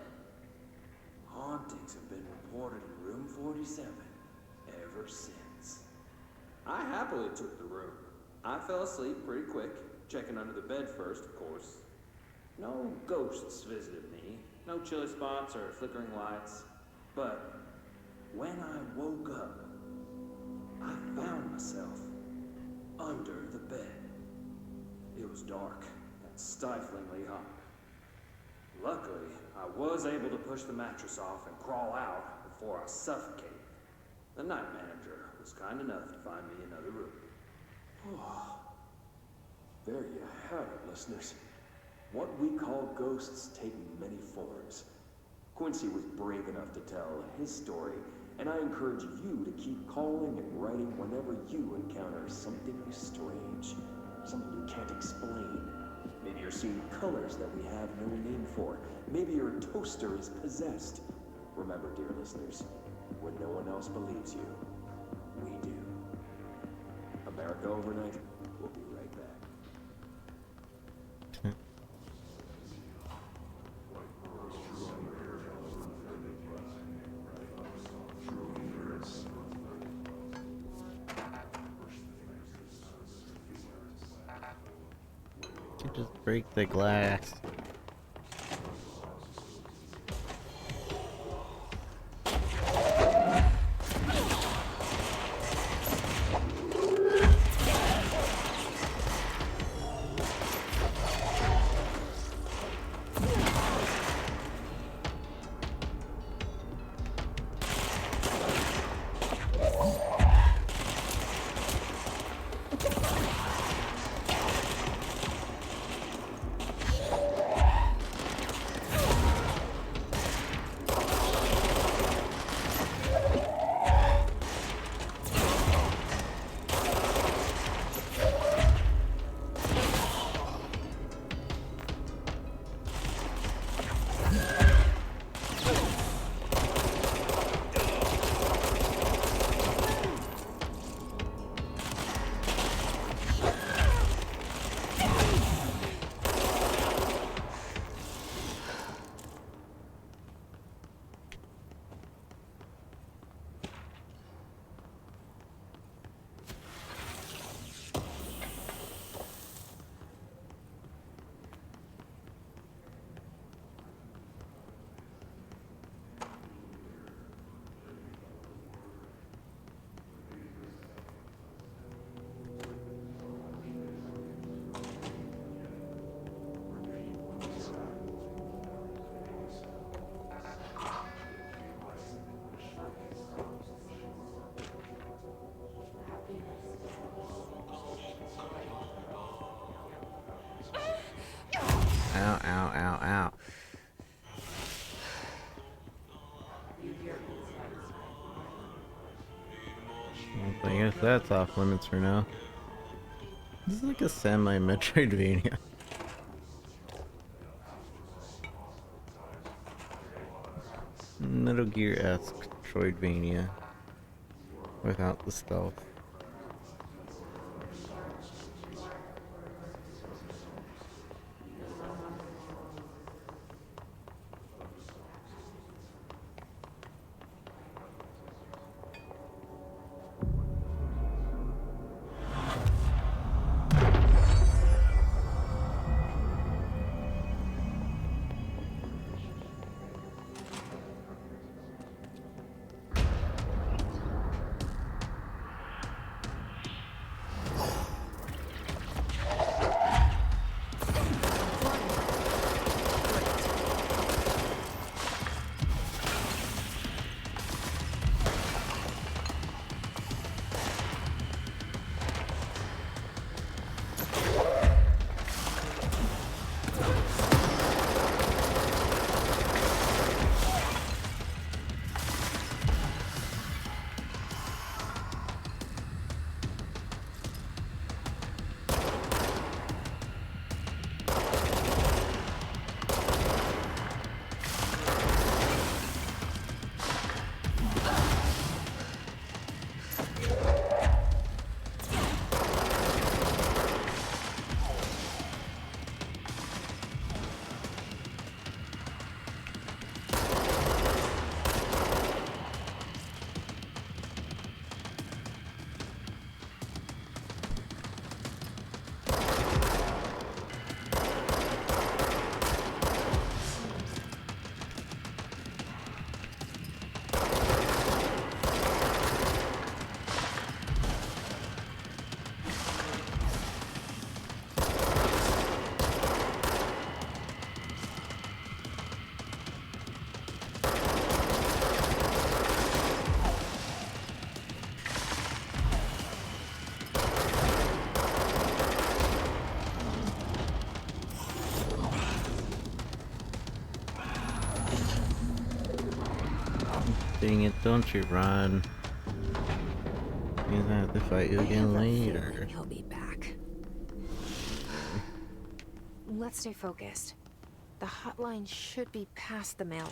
Hauntings have been reported in room 47 ever since. I happily took the room. I fell asleep pretty quick, checking under the bed first, of course. No ghosts visited me, no chilly spots or flickering lights. But when I woke up, I found myself under the bed. It was dark and stiflingly hot. Luckily, I was able to push the mattress off and crawl out before I suffocated. The night manager was kind enough to find me another room. There you have it, listeners. What we call ghosts take many forms. Quincy was brave enough to tell his story, and I encourage you to keep calling and writing whenever you encounter something strange, something you can't explain. Maybe you're seeing colors that we have no name for. Maybe your toaster is possessed. Remember, dear listeners, when no one else believes you, we do. America Overnight, we'll be right back. You just break the glass. Ow, ow, ow, ow. I guess that's off limits for now. This is like a semi-Metroidvania. Metal Gear-esque Metroidvania. Without the stealth. Dang it, don't you run. He's gonna have to fight you I again have a later. feeling he'll be back. Let's stay focused. The hotline should be past the mailroom.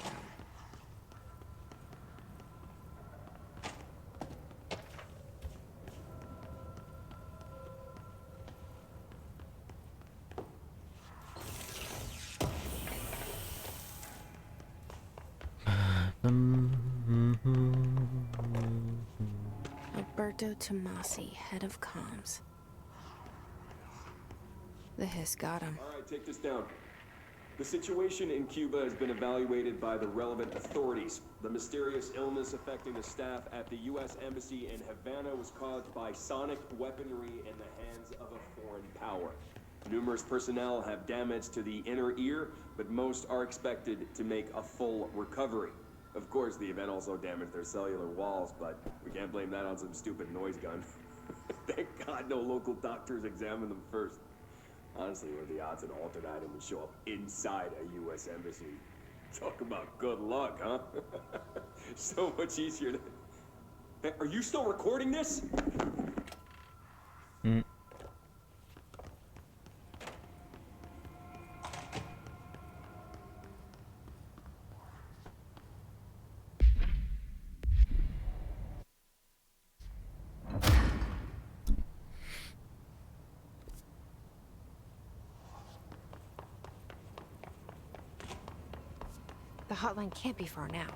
Alberto Tomasi, head of comms. The hiss got him. All right, take this down. The situation in Cuba has been evaluated by the relevant authorities. The mysterious illness affecting the staff at the U.S. Embassy in Havana was caused by sonic weaponry in the hands of a foreign power. Numerous personnel have damage to the inner ear, but most are expected to make a full recovery. Of course, the event also damaged their cellular walls, but we can't blame that on some stupid noise gun. Thank God no local doctors examined them first. Honestly, what are the odds an altered item would show up inside a U.S. embassy? Talk about good luck, huh? So much easier to... Hey, are you still recording this? The hotline can't be far now.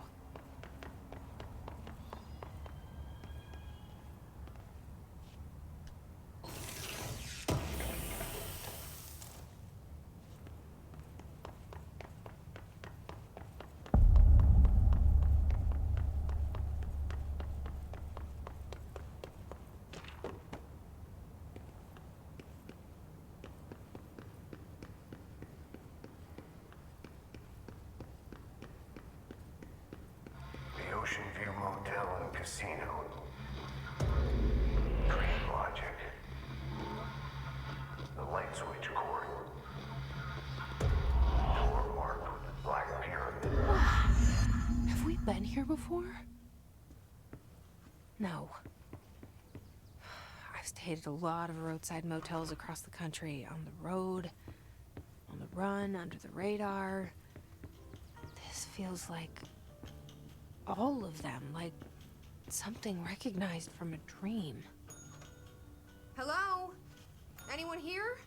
The Ocean View Motel and Casino. Dream logic. The light switch cord. Door marked with the Black Pyramid. Have we been here before? No. I've stayed at a lot of roadside motels across the country, on the road, on the run, under the radar. This feels like all of them, like something recognized from a dream. Hello? Anyone here?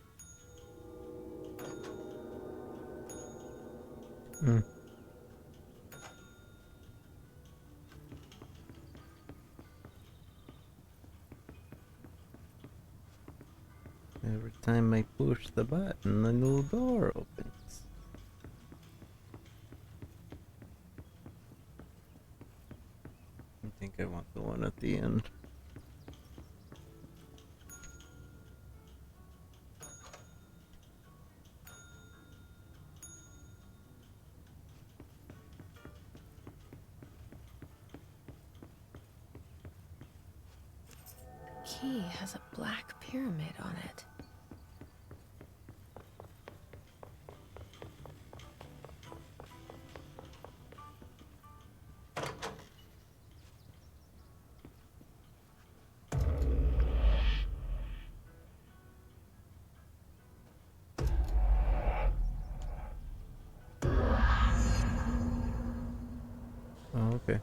Every time I push the button, the little door opens. I think I want the one at the end. The key has a black pyramid on it. Oh, okay.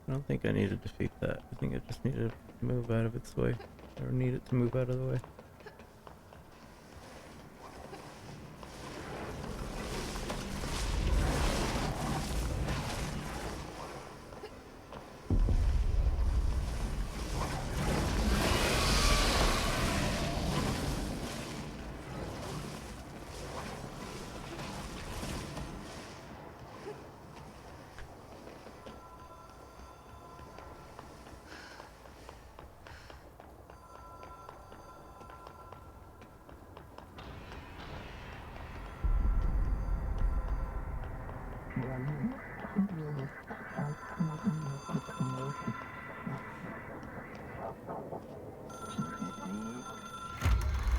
I don't think I need to defeat that. I think I just need to move out of its way. Or need it to move out of the way.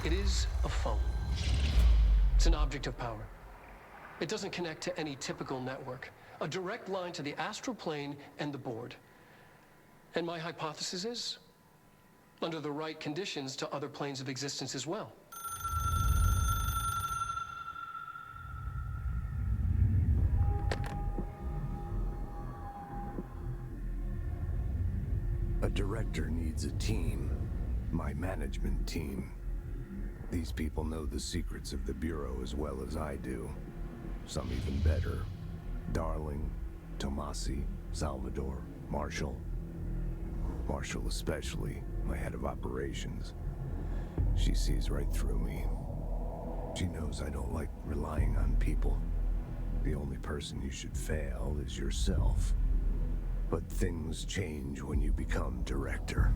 It is a phone. It's an object of power. It doesn't connect to any typical network. A direct line to the astral plane and the board. And my hypothesis is, under the right conditions, to other planes of existence as well. A director needs a team. My management team. These people know the secrets of the Bureau as well as I do. Some even better. Darling, Tomasi, Salvador, Marshall. Marshall especially, my head of operations. She sees right through me. She knows I don't like relying on people. The only person you should fail is yourself. But things change when you become director.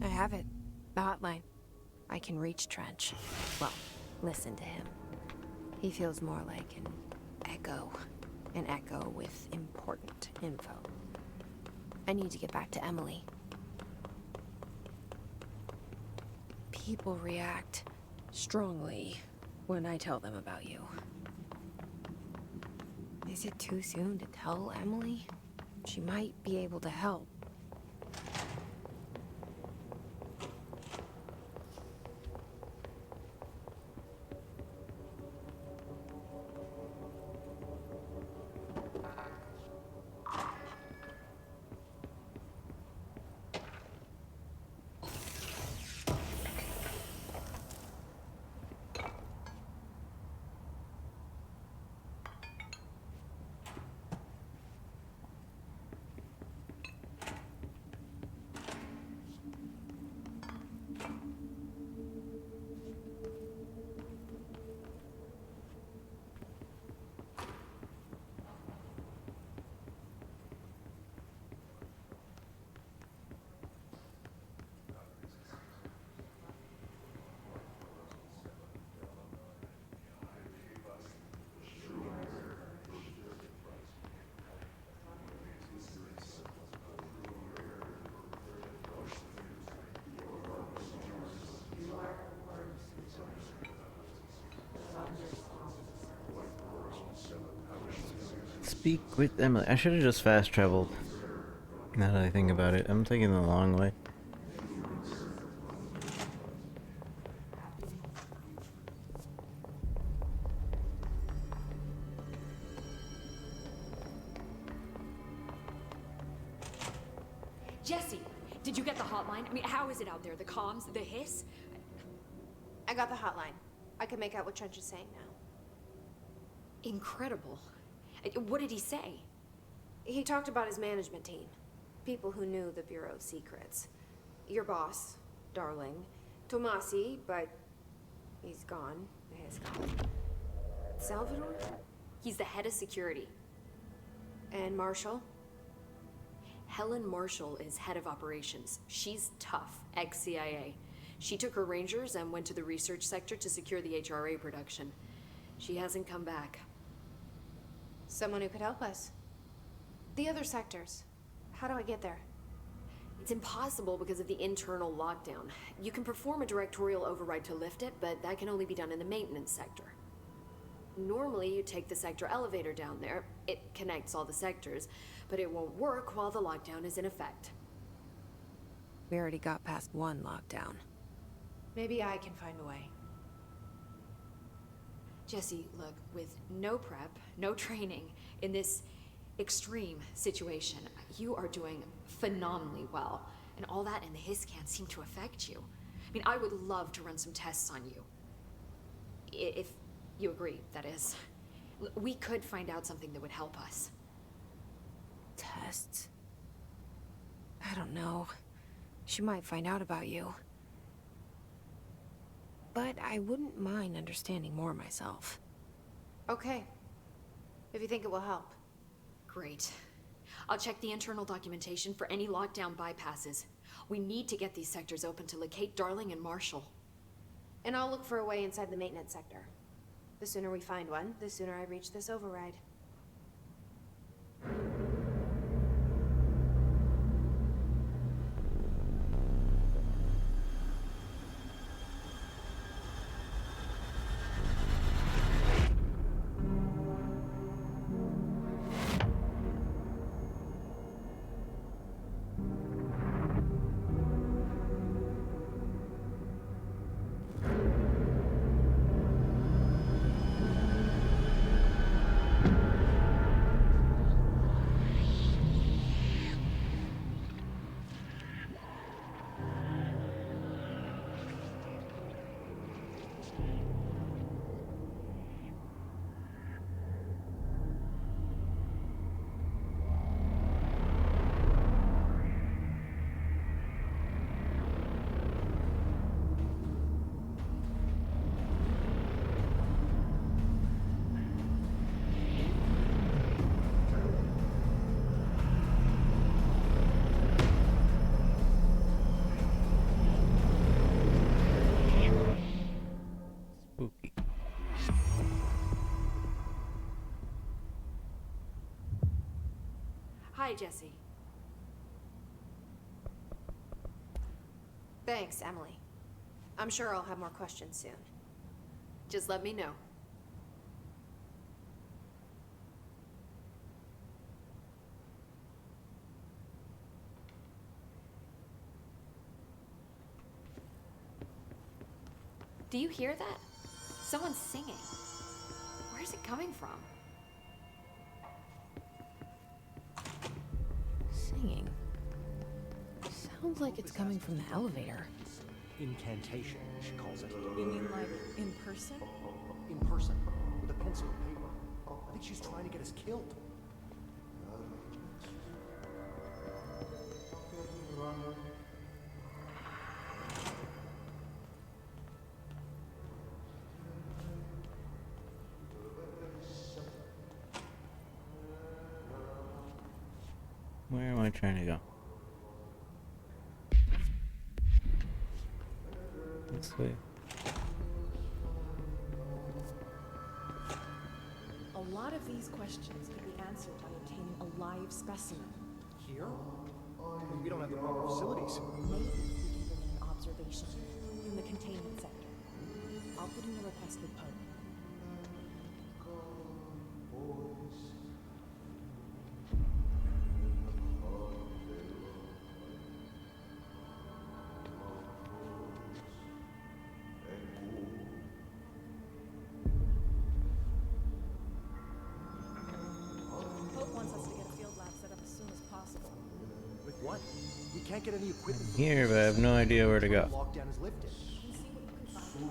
I have it. The hotline. I can reach Trench. Well, listen to him. He feels more like an echo. An echo with important info. I need to get back to Emily. People react strongly when I tell them about you. Is it too soon to tell Emily? She might be able to help. Speak with Emily. I should have just fast traveled. Now that I think about it, I'm taking the long way. Jesse, did you get the hotline? I mean, how is it out there? The comms, the hiss? I got the hotline. I can make out what Trench is saying now. Incredible. What did he say? He talked about his management team. People who knew the Bureau's secrets. Your boss, Darling. Tomasi, but he's gone. He's gone. Salvador? He's the head of security. And Marshall? Helen Marshall is head of operations. She's tough, ex-CIA. She took her Rangers and went to the research sector to secure the HRA production. She hasn't come back. Someone who could help us. The other sectors. How do I get there? It's impossible because of the internal lockdown. You can perform a directorial override to lift it, but that can only be done in the maintenance sector. Normally, you take the sector elevator down there. It connects all the sectors, but it won't work while the lockdown is in effect. We already got past one lockdown. Maybe I can find a way. Jesse, look, with no prep, no training, in this extreme situation, you are doing phenomenally well. And all that and the hiss can't seem to affect you. I mean, I would love to run some tests on you. If you agree, that is. We could find out something that would help us. Tests? I don't know. She might find out about you. But I wouldn't mind understanding more myself. Okay. If you think it will help. Great. I'll check the internal documentation for any lockdown bypasses. We need to get these sectors open to locate Darling and Marshall. And I'll look for a way inside the maintenance sector. The sooner we find one, the sooner I reach this override. Spooky. Hi, Jesse. Thanks, Emily. I'm sure I'll have more questions soon. Just let me know. Do you hear that? Someone's singing. Where's it coming from? Singing. Sounds like it's coming from the elevator. Incantation, she calls it. You mean like in person? In person, with a pencil and paper. I think she's trying to get us killed. Where am I trying to go? This way. A lot of these questions could be answered by obtaining a live specimen. Here? We don't have the proper facilities. Maybe we can bring in an observation in the containment sector. I'll put in a request with Pope. Pope wants us to get a field lab set up as soon as possible. With what? We can't get any equipment. I'm here, but I have no idea where to go. Lockdown is lifted. You can see what you can find.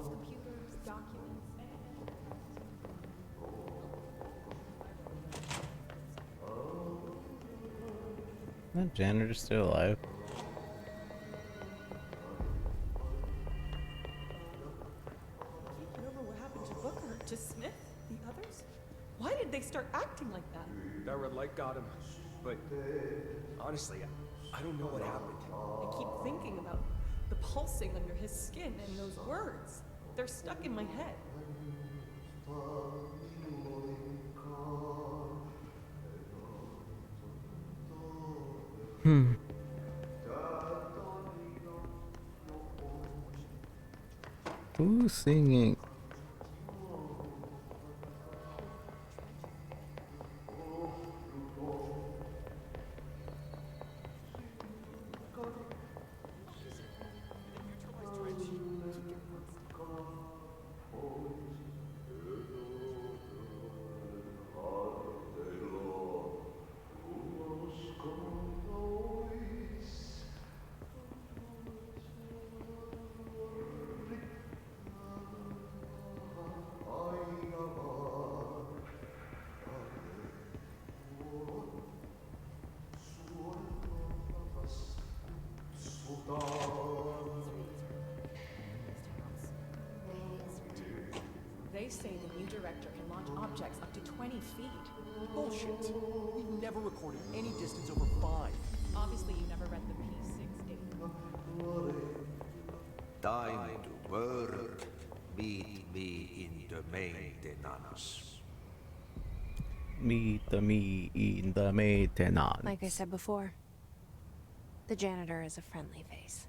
Computers, documents, That janitor's still alive. You remember what happened to Booker, to Smith, the others? Why did they start acting like that? That red light got him. But honestly, I don't know what happened. I keep thinking about the pulsing under his skin and those words. They're stuck in my head. Who's singing? They say the new director can launch objects up to 20 feet. Bullshit. We've never recorded any distance over 5. Obviously, you never read the P6 data. Time to work. Meet me in the maintenance. Meet me in the maintenance. Like I said before, the janitor is a friendly face.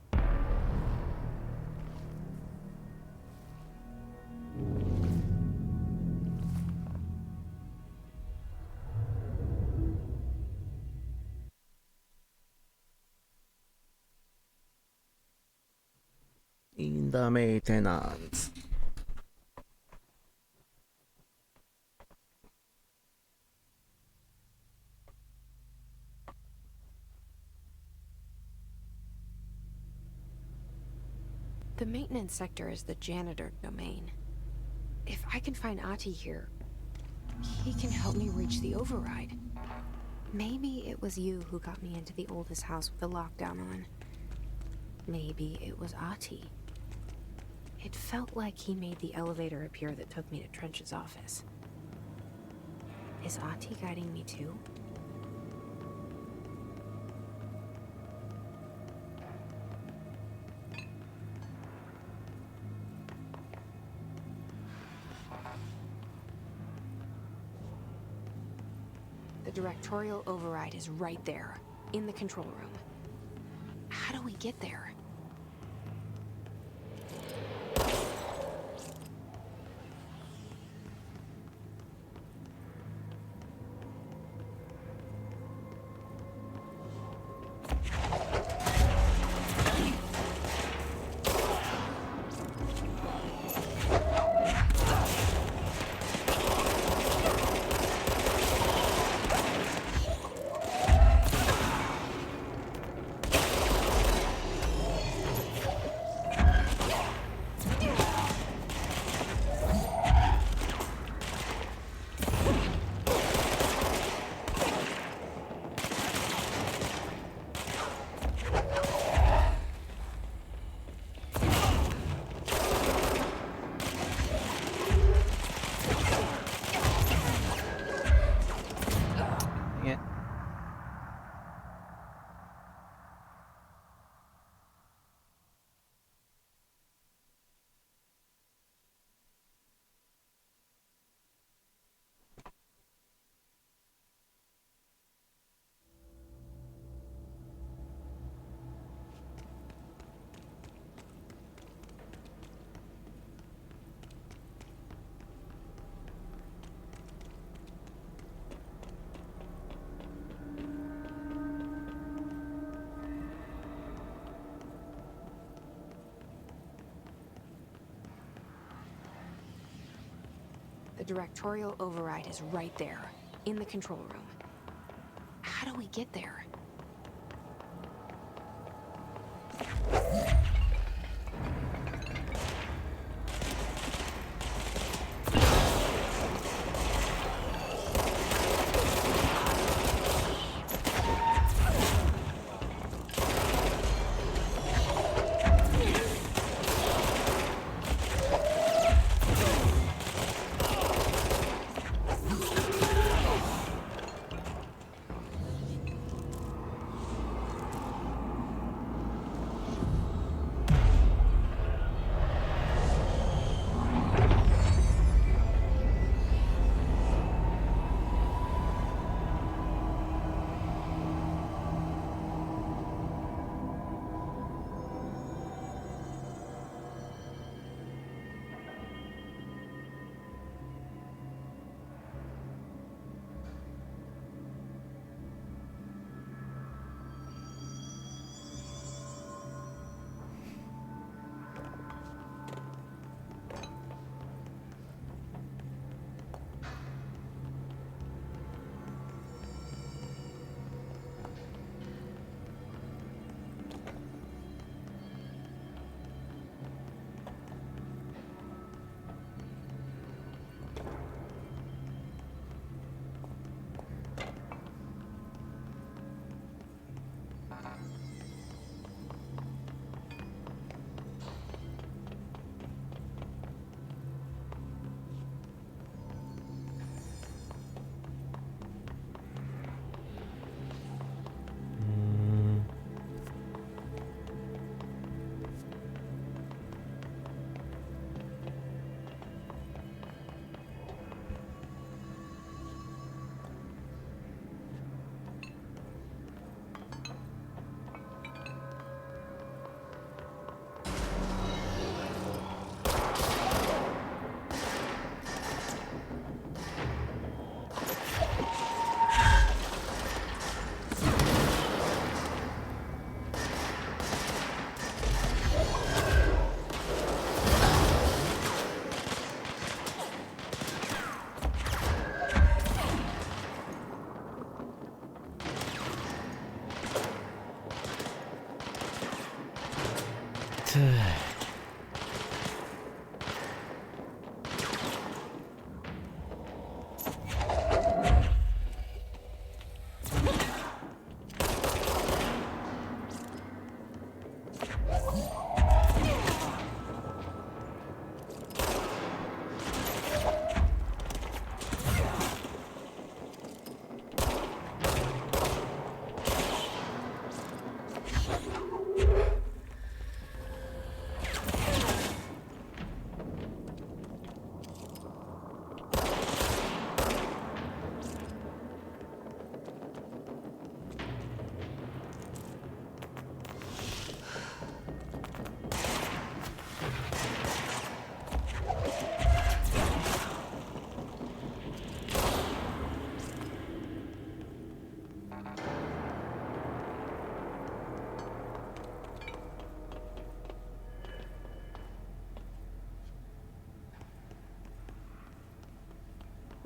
In the maintenance. The maintenance sector is the janitor domain. If I can find Ahti here, he can help me reach the override. Maybe it was you who got me into the oldest house with the lockdown on. Maybe it was Ahti. It felt like he made the elevator appear that took me to Trench's office. Is Ahti guiding me too? The directorial override is right there, in the control room. How do we get there? The directorial override is right there, in the control room. How do we get there?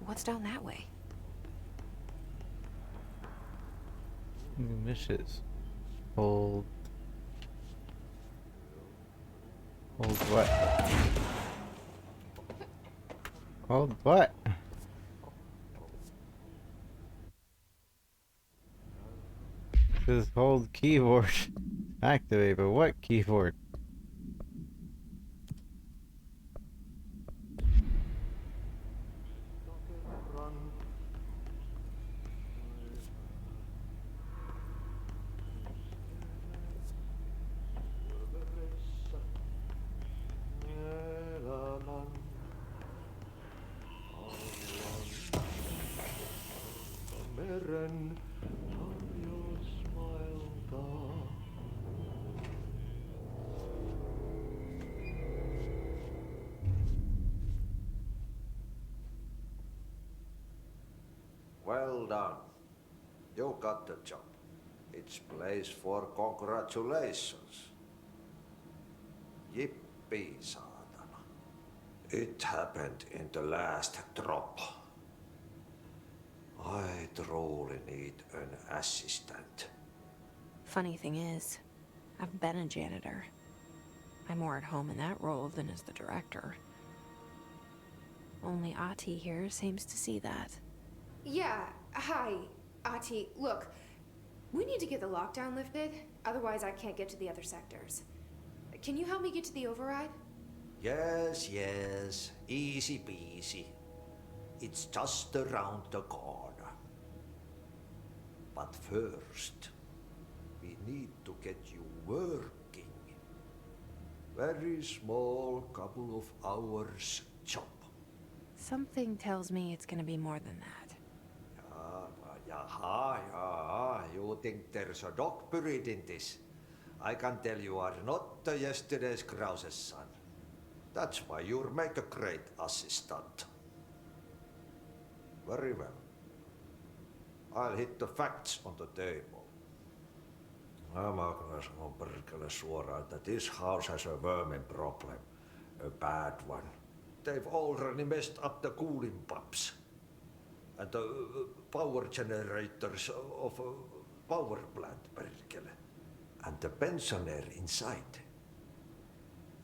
What's down that way? Misses. Hold what? Hold what? It says hold keyboard. Activate, but what keyboard? Well done. You got the job. It's place for congratulations. Yippee, saatana. It happened in the last drop. I truly need an assistant. Funny thing is, I've been a janitor. I'm more at home in that role than as the director. Only Ahti here seems to see that. Yeah, hi, Ahti. Look, we need to get the lockdown lifted, otherwise I can't get to the other sectors. Can you help me get to the override? Yes, easy peasy. It's just around the corner. But first, we need to get you working. Very small, couple of hours job. Something tells me it's gonna be more than that. You think there's a dog buried in this? I can tell you are not yesterday's Krause's son. That's why you'll make a great assistant. Very well. I'll hit the facts on the table. Mä kyllä sanon perkele suoraan, that this house has a vermin problem. A bad one. They've already messed up the cooling pumps. And the power generators of a power plant, perkele. And the pensioner inside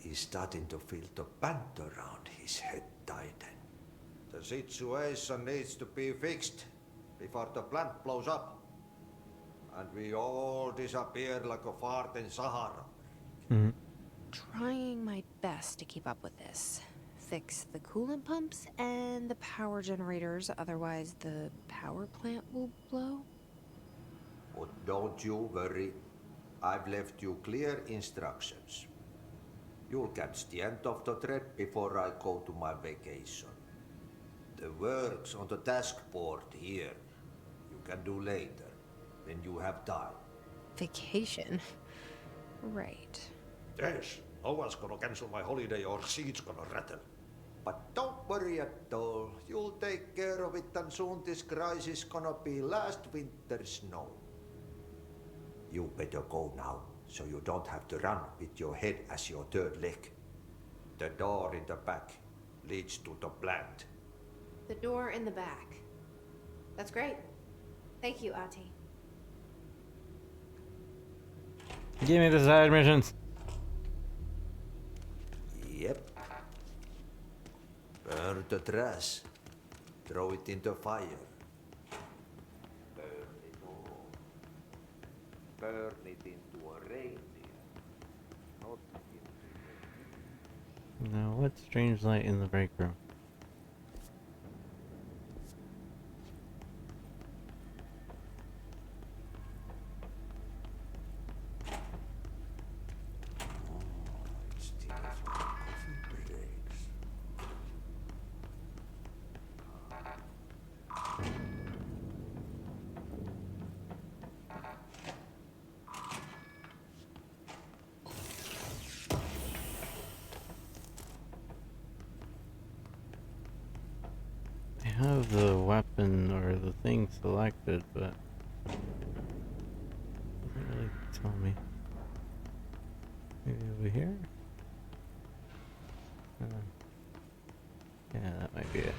is starting to feel the band around his head tighten. The situation needs to be fixed before the plant blows up. And we all disappear like a fart in Sahara. Mm-hmm. Trying my best to keep up with this. Fix the coolant pumps and the power generators, otherwise the power plant will blow. But don't you worry. I've left you clear instructions. You'll catch the end of the thread before I go to my vacation. The work's on the task board here. You can do later, when you have time. Vacation? Right. Yes, no one's gonna cancel my holiday or seat's gonna rattle. But don't worry at all. You'll take care of it and soon this crisis gonna be last winter's snow. You better go now, so you don't have to run with your head as your third leg. The door in the back leads to the plant. The door in the back. That's great. Thank you, Ahti. Give me the side missions. Burn the trash. Throw it into fire. Burn it all. Burn it into a reindeer. Not into Now, what's strange light in the break room? It's time for coffee breaks. I have the weapon or the thing selected, but it doesn't really tell me. Maybe over here? Yeah, that might be it.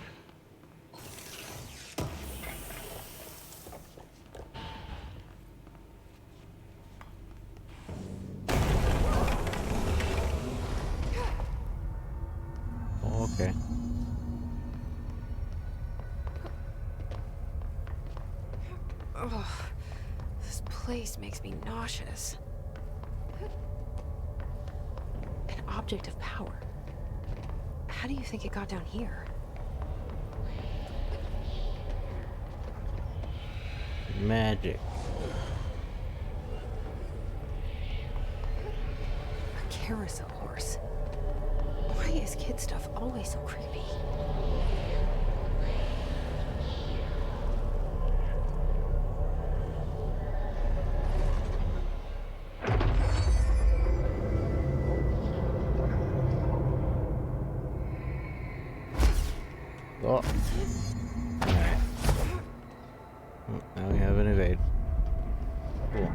Oh, okay. Ugh, this place makes me nauseous. An object of power. How do you think it got down here? Magic. A carousel horse. Why is kid stuff always so creepy? Oh. Alright. Oh, now we have an evade. Cool.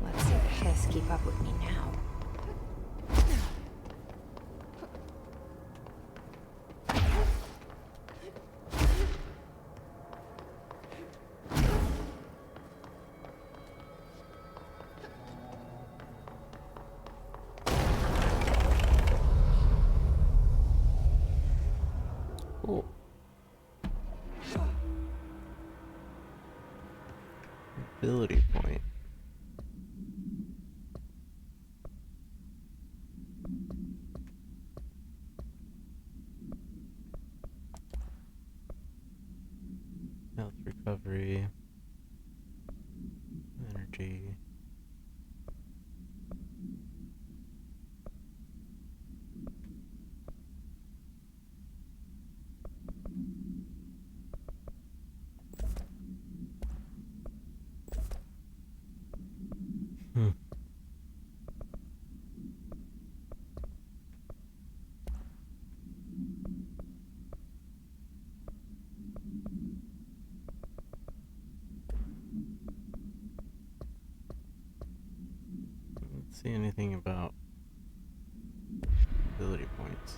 Let's see if Hiss keep up with me now. Cool. Ability point. Health recovery. Energy. Hmm. Let's see anything about ability points.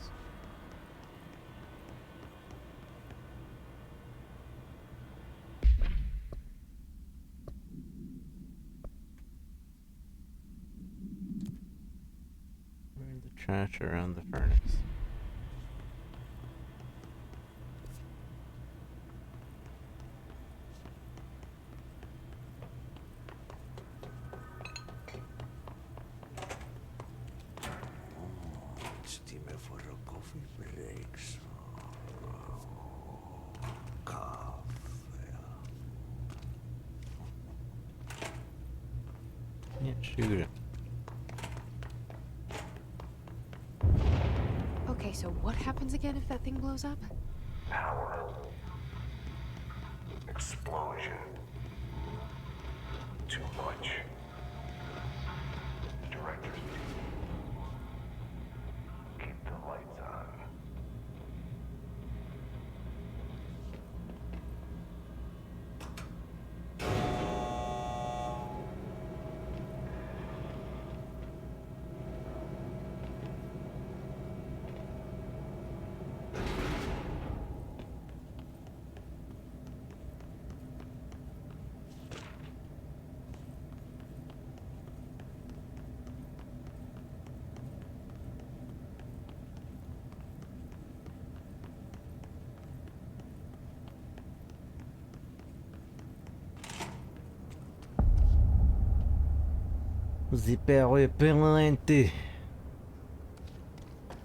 We're in the trash around the furnace. It's time for a coffee breaks. Kaffe. Can't shoot him. Okay, so what happens again if that thing blows up? Power. Explosion. Too much. Director's keep the lights on.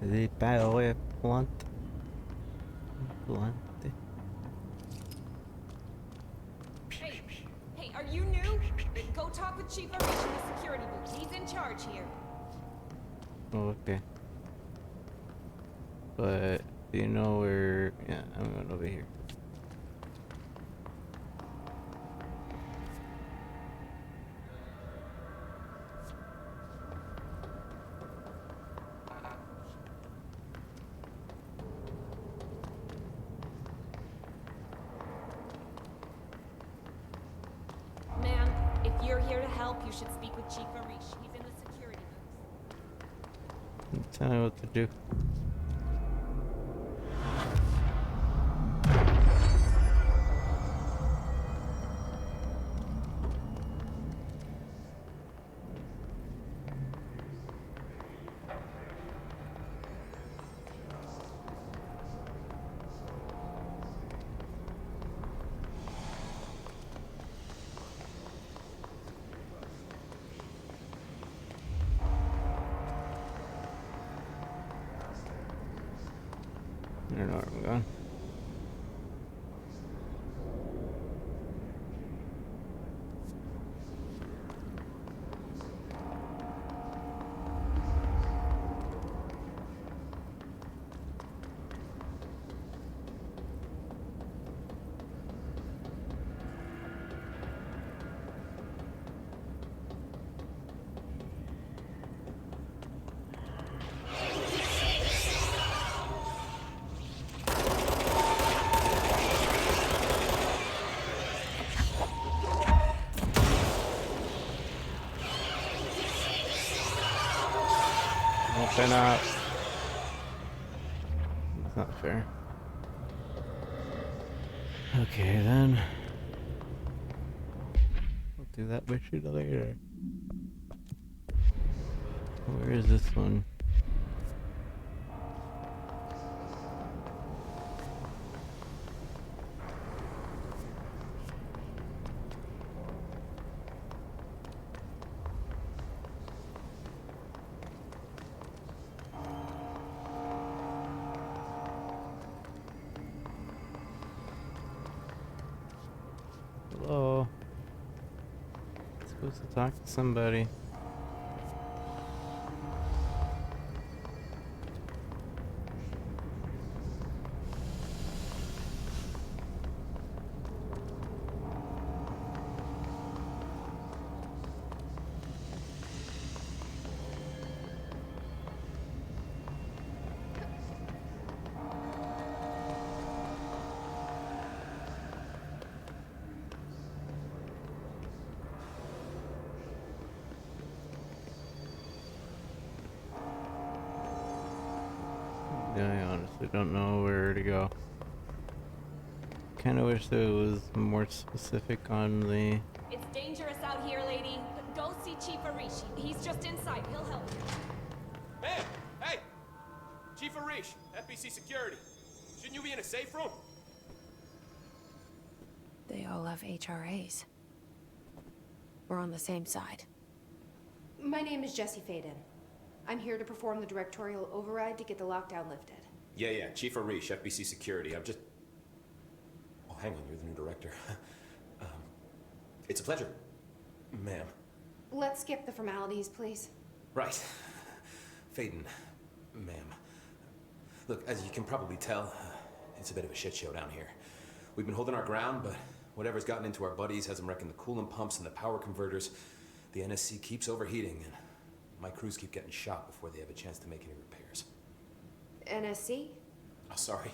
The power plant. The power plant. Hey, are you new? Go talk with Chief Arish in the security booth. He's in charge here. Oh, okay. But do you know where? Yeah, I'm going over here. Ma'am, if you're here to help, you should speak with Chief Arish. He's in the security booth. Tell me what to do. I don't know where I'm going. Open up. It's not fair. Okay, then. We'll do that mission later. Where is this one? Hello? I'm supposed to talk to somebody. Yeah, I honestly don't know where to go. Kinda wish there was more specific on the... It's dangerous out here, lady. Go see Chief Arish. He's just inside. He'll help you. Man, hey! Chief Arish, FBC Security. Shouldn't you be in a safe room? They all have HRAs. We're on the same side. My name is Jesse Faden. I'm here to perform the directorial override to get the lockdown lifted. Yeah, Chief Arish, FBC Security. I'm just... Oh, hang on, you're the new director. It's a pleasure, ma'am. Let's skip the formalities, please. Right. Faden, ma'am. Look, as you can probably tell, it's a bit of a shit show down here. We've been holding our ground, but whatever's gotten into our buddies has them wrecking the coolant pumps and the power converters. The NSC keeps overheating, and my crews keep getting shot before they have a chance to make any repairs. NSC? Oh, sorry.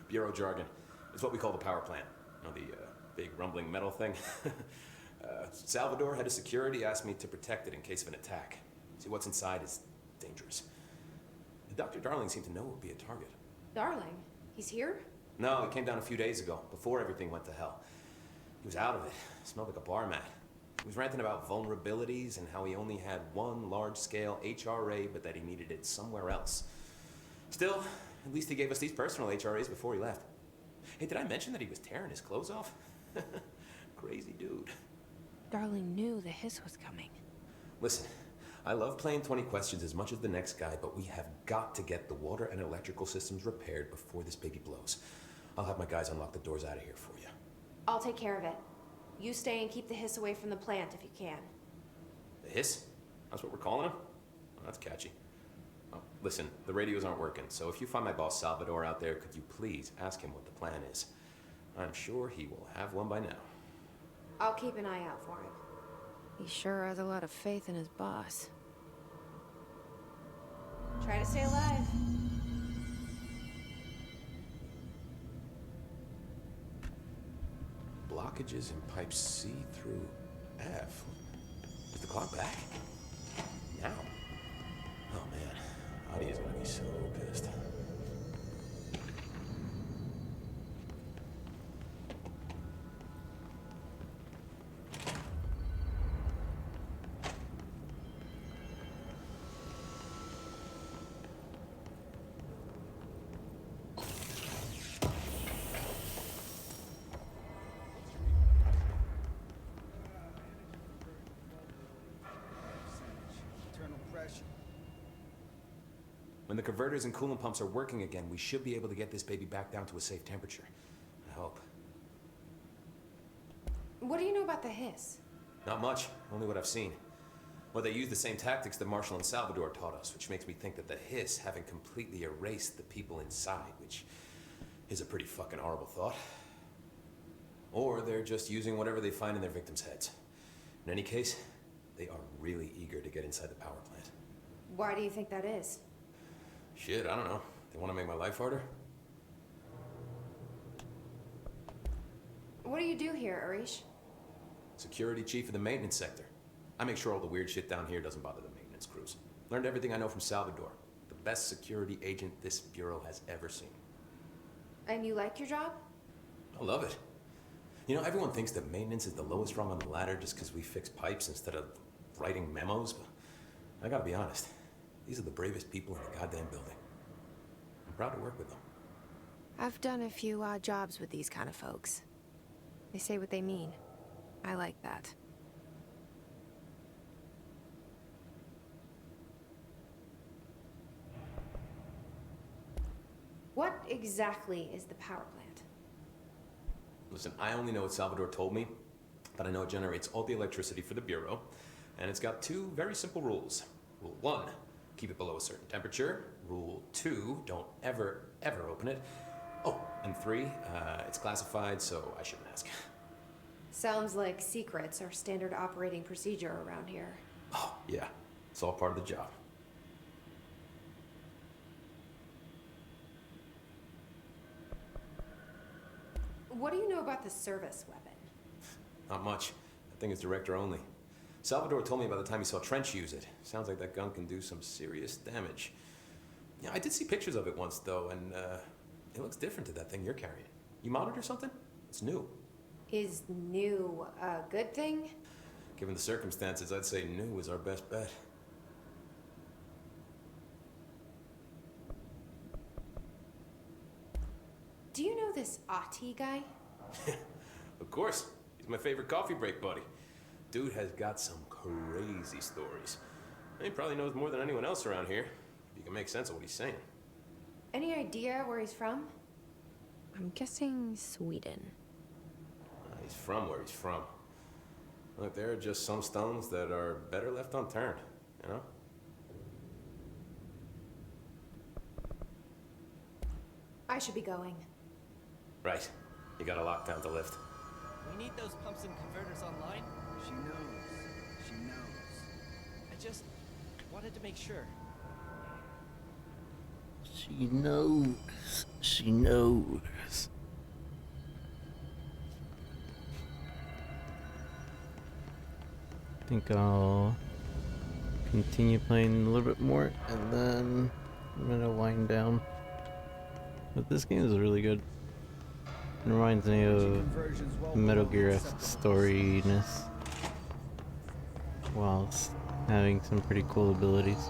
Bureau jargon. It's what we call the power plant. You know, the big rumbling metal thing? Salvador, head of security, asked me to protect it in case of an attack. See, what's inside is dangerous. Dr. Darling seemed to know it would be a target. Darling? He's here? No, he came down a few days ago, before everything went to hell. He was out of it. Smelled like a bar mat. He was ranting about vulnerabilities and how he only had one large-scale HRA, but that he needed it somewhere else. Still, at least he gave us these personal HRAs before he left. Hey, did I mention that he was tearing his clothes off? Crazy dude. Darling knew the hiss was coming. Listen, I love playing 20 questions as much as the next guy, but we have got to get the water and electrical systems repaired before this baby blows. I'll have my guys unlock the doors out of here for you. I'll take care of it. You stay and keep the hiss away from the plant if you can. The hiss? That's what we're calling him? Oh, that's catchy. Oh, listen, the radios aren't working, so if you find my boss Salvador out there, could you please ask him what the plan is? I'm sure he will have one by now. I'll keep an eye out for him. He sure has a lot of faith in his boss. Try to stay alive. Blockages in pipes C through F. Is the clock back? Now? Oh man, Adi is gonna be so pissed. When the converters and coolant pumps are working again, we should be able to get this baby back down to a safe temperature. I hope. What do you know about the hiss? Not much, only what I've seen. Well, they use the same tactics that Marshall and Salvador taught us, which makes me think that the hiss haven't completely erased the people inside, which is a pretty fucking horrible thought. Or they're just using whatever they find in their victims' heads. In any case, they are really eager to get inside the power plant. Why do you think that is? Shit, I don't know. They want to make my life harder? What do you do here, Arish? Security chief of the maintenance sector. I make sure all the weird shit down here doesn't bother the maintenance crews. Learned everything I know from Salvador. The best security agent this bureau has ever seen. And you like your job? I love it. You know, everyone thinks that maintenance is the lowest rung on the ladder just because we fix pipes instead of writing memos, but I gotta be honest. These are the bravest people in the goddamn building. I'm proud to work with them. I've done a few odd jobs with these kind of folks. They say what they mean. I like that. What exactly is the power plant? Listen, I only know what Salvador told me, but I know it generates all the electricity for the Bureau, and it's got two very simple rules. Rule 1, keep it below a certain temperature. Rule 2, don't ever open it. Oh, and 3, it's classified, so I shouldn't ask. Sounds like secrets are standard operating procedure around here. Oh, yeah. It's all part of the job. What do you know about the service weapon? Not much. That thing is director only. Salvador told me by the time he saw Trench use it. Sounds like that gun can do some serious damage. Yeah, I did see pictures of it once, though, and it looks different to that thing you're carrying. You modded or something? It's new. Is new a good thing? Given the circumstances, I'd say new is our best bet. Do you know this Ati guy? Of course. He's my favorite coffee break buddy. Dude has got some crazy stories. He probably knows more than anyone else around here. You can make sense of what he's saying. Any idea where he's from? I'm guessing Sweden. He's from where he's from. Look, there are just some stones that are better left unturned, you know? I should be going. Right. You got a lockdown to lift. We need those pumps and converters online. She knows. She knows. I just wanted to make sure. She knows. She knows. I think I'll continue playing a little bit more and then I'm gonna wind down. But this game is really good. It reminds me of Metal Gear-esque storiness whilst having some pretty cool abilities.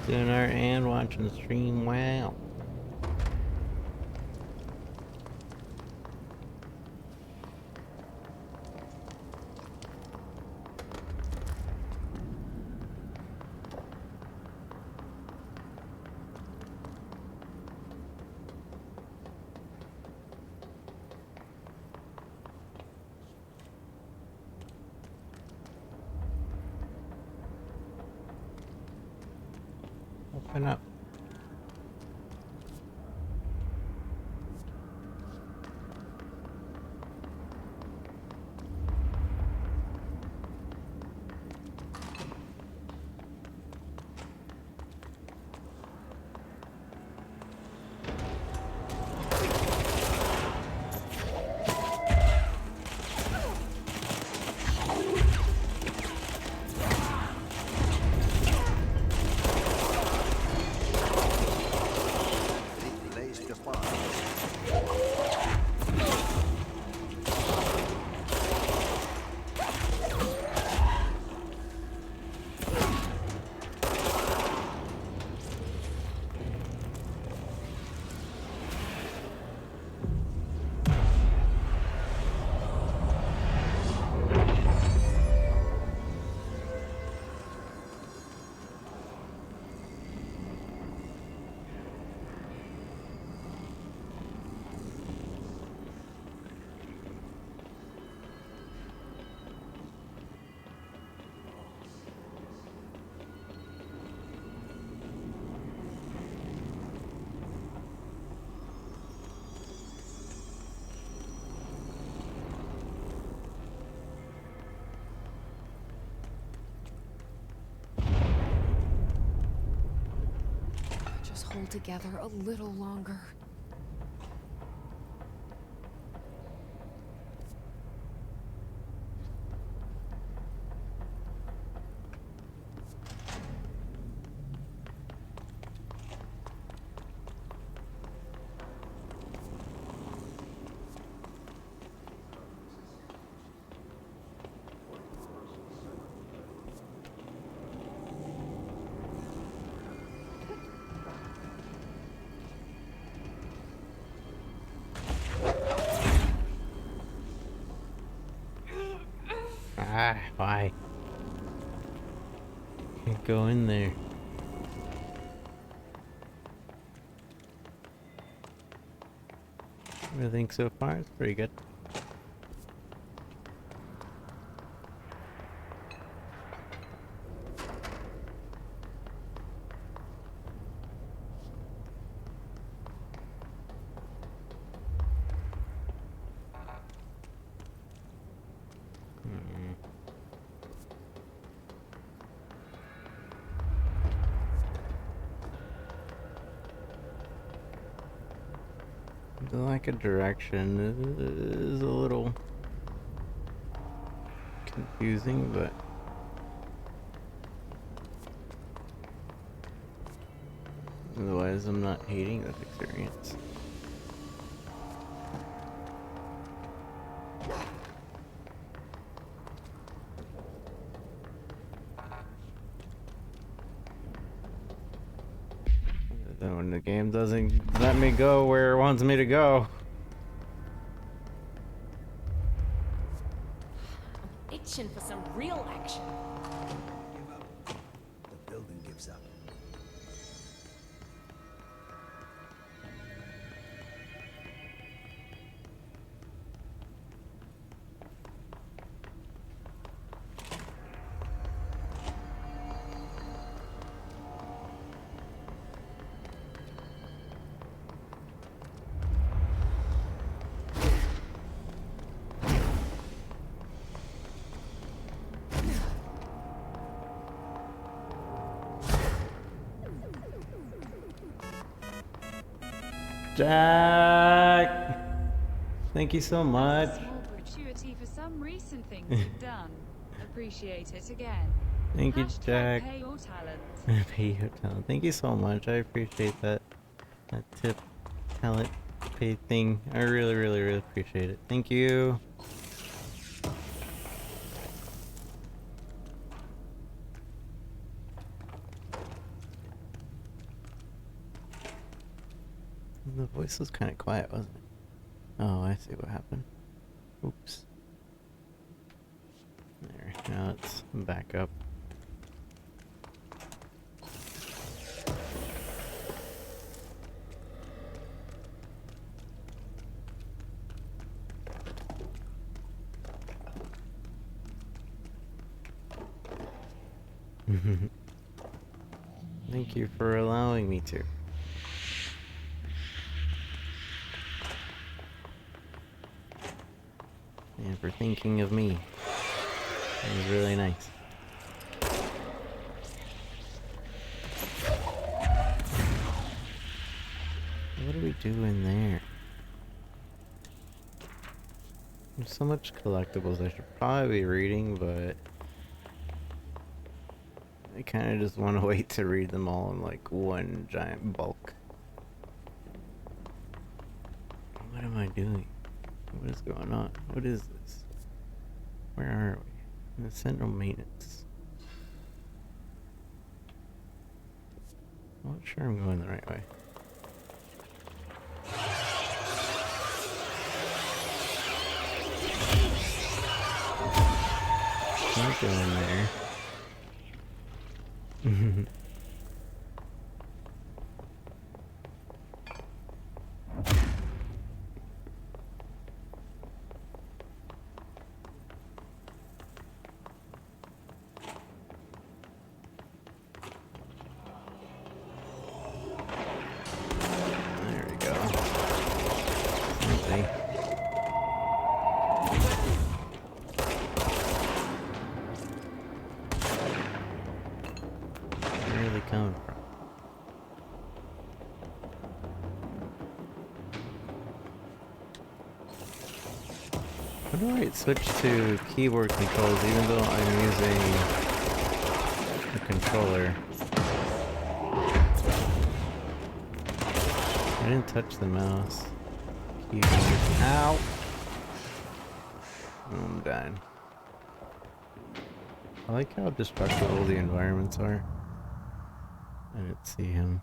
Dinner and watching the stream. Wow. Open up. Hold together a little longer. Why? Can't go in there. I think so far it's pretty good. The lack of direction is a little confusing, but otherwise I'm not hating this experience. Then when the game doesn't let me go where it wants me to go. Itching for some real action. Give up. The building gives up. Jack! Thank you so much. Small gratuity for some recent things you've done. Appreciate it again. Thank you, Hashtag Jack. Pay your talent. Pay your talent. Thank you so much. I appreciate that. That tip, talent, pay thing. I really, really, really appreciate it. Thank you. The voice was kind of quiet, wasn't it? Oh, I see what happened. Oops. There, now it's back up. Thank you for allowing me to. And for thinking of me. It was really nice. What do we do in there? There's so much collectibles I should probably be reading, but I kind of just want to wait to read them all in like one giant bulk. What am I doing? What is going on? What is this? Where are we? In the central maintenance. I'm not sure I'm going the right way. Not going there. There we go. Something. Where are they coming from? How do I switch to keyboard controls even though I'm using a controller? I didn't touch the mouse. Keyboard. Ow! I'm dying. I like how destructible the environments are. I didn't see him.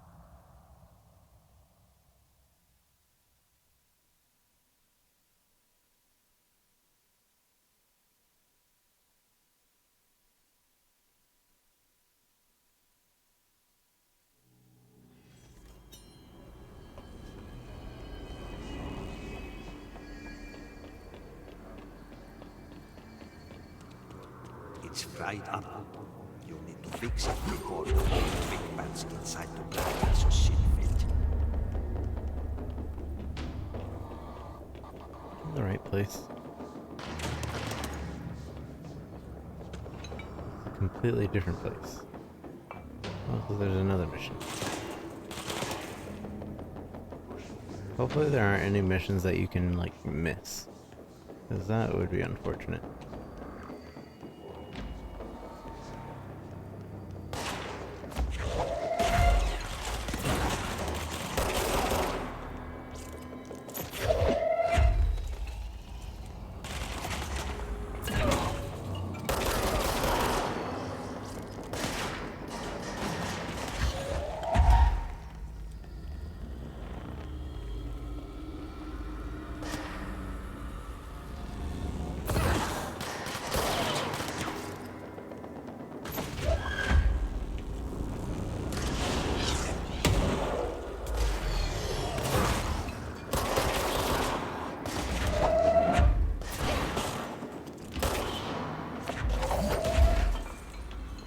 It's fried up. You need to fix it before the whole big bats inside the bladder so shit fit. In the right place. It's a completely different place. Oh, so there's another mission. Hopefully there aren't any missions that you can, like, miss. Because that would be unfortunate.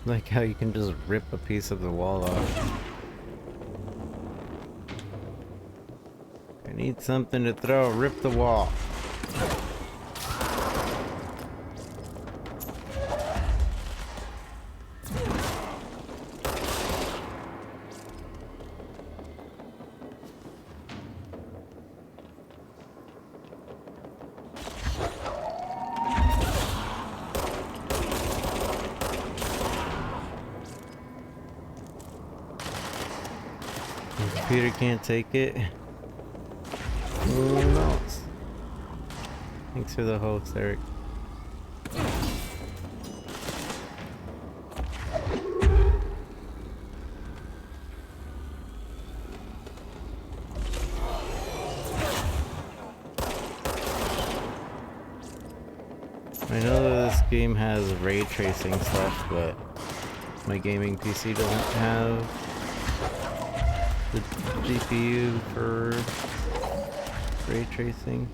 Like how you can just rip a piece of the wall off. I need something to throw. Rip the wall. Computer can't take it. Who knows? Thanks for the host, Eric. I know that this game has ray tracing stuff, but my gaming PC doesn't have the GPU for ray tracing.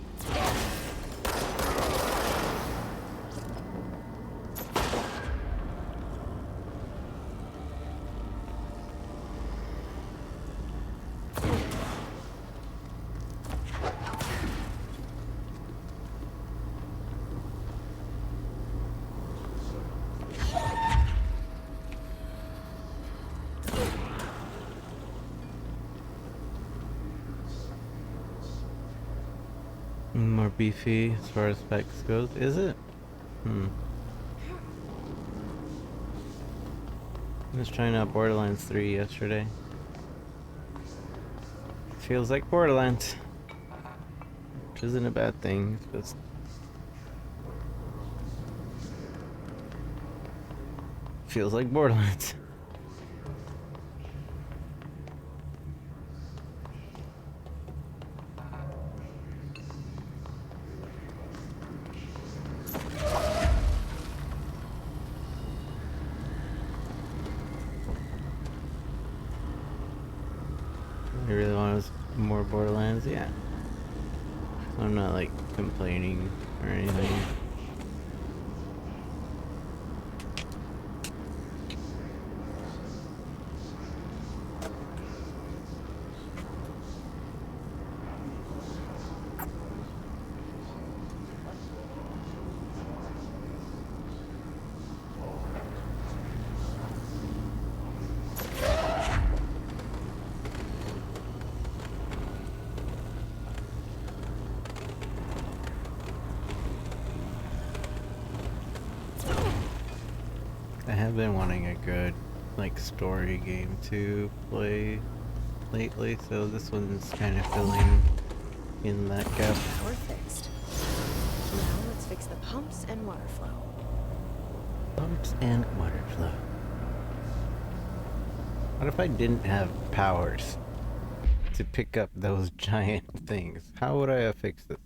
More beefy as far as specs goes, is it? I was trying out Borderlands 3 yesterday. Feels like Borderlands, which isn't a bad thing. It's just feels like Borderlands. I really want more Borderlands, yeah. I'm not like complaining or anything. I have been wanting a good, like, story game to play lately, so this one's kind of filling in that gap. We're fixed. Now let's fix the pumps and water flow. Pumps and water flow. What if I didn't have powers to pick up those giant things? How would I have fixed this?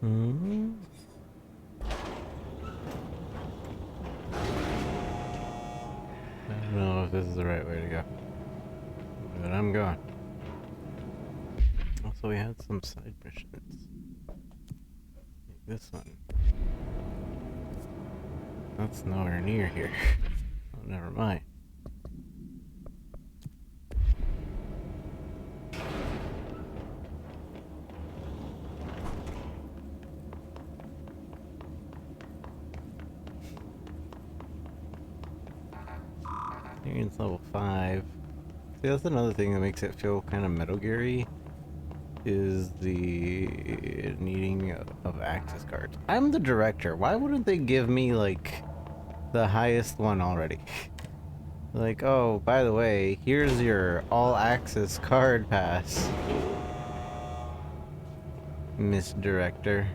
Hmm. I don't know if this is the right way to go, but I'm going. Also, we had some side missions. Like this one. That's nowhere near here. Oh, never mind. Experience level 5. See, that's another thing that makes it feel kind of Metal Gear-y, is the needing of access cards. I'm the director. Why wouldn't they give me, like, the highest one already? Like, oh, by the way, here's your all-access card pass, Miss Director.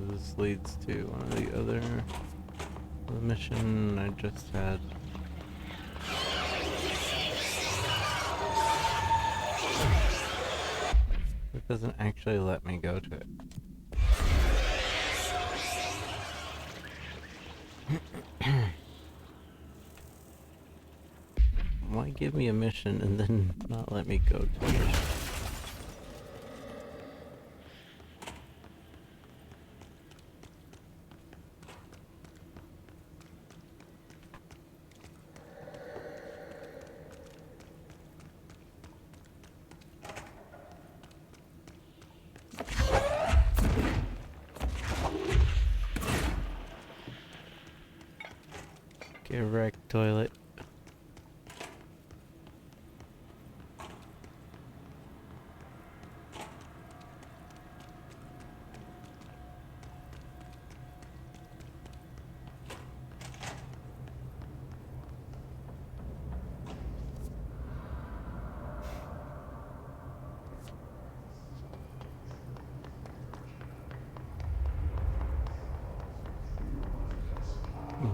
This leads to one of the other mission I just had. It doesn't actually let me go to it. Why give me a mission and then not let me go to it? Get wrecked, toilet.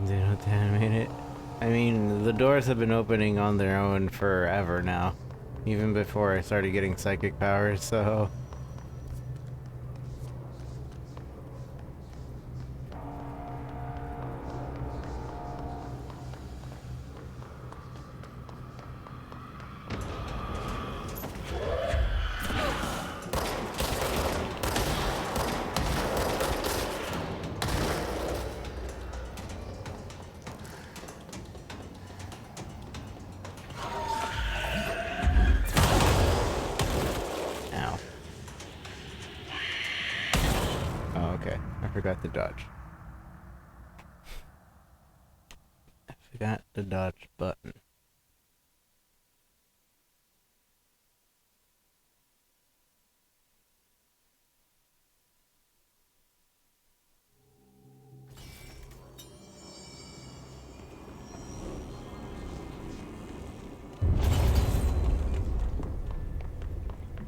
They don't animate it. I mean, the doors have been opening on their own forever now. Even before I started getting psychic powers, so... forgot to dodge. I forgot the dodge button.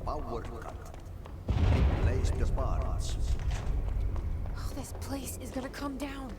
Power cut. Place the parts. Oh, this place is gonna come down.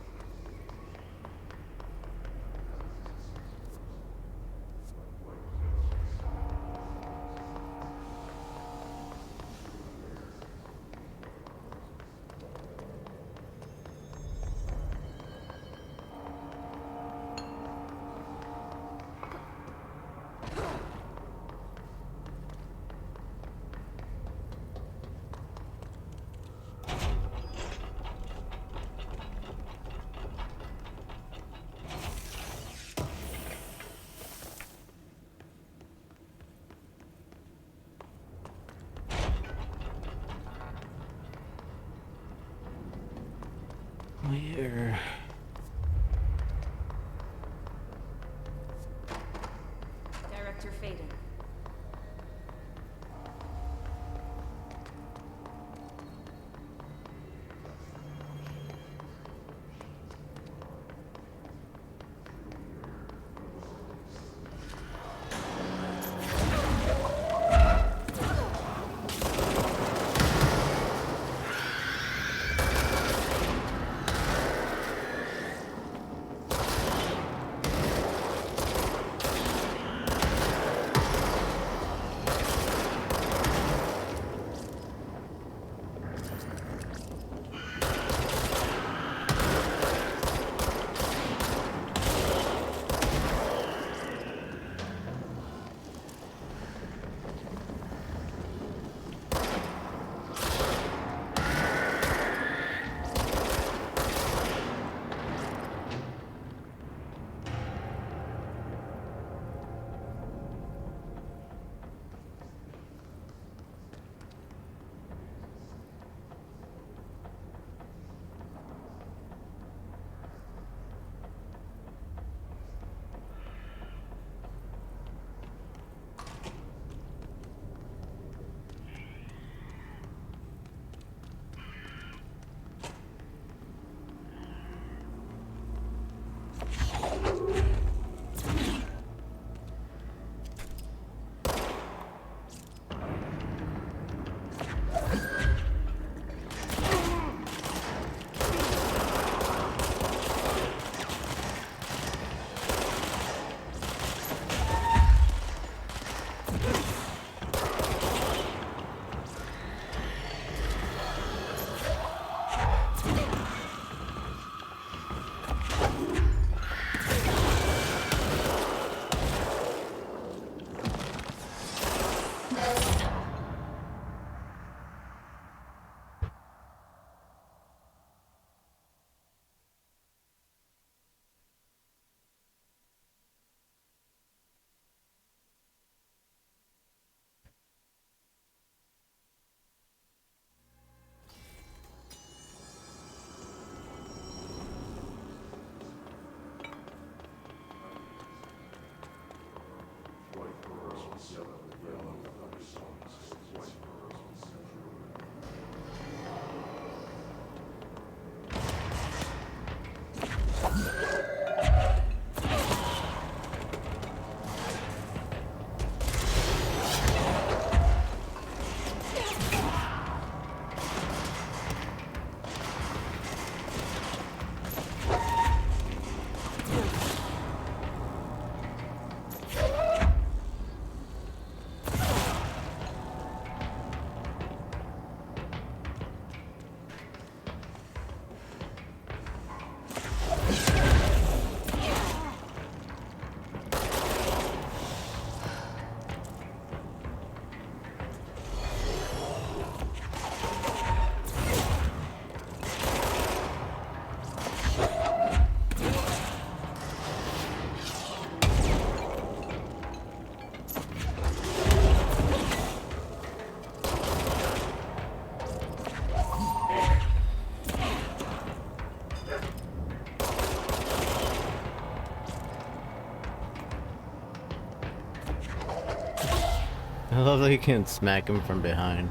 I love that you can smack him from behind.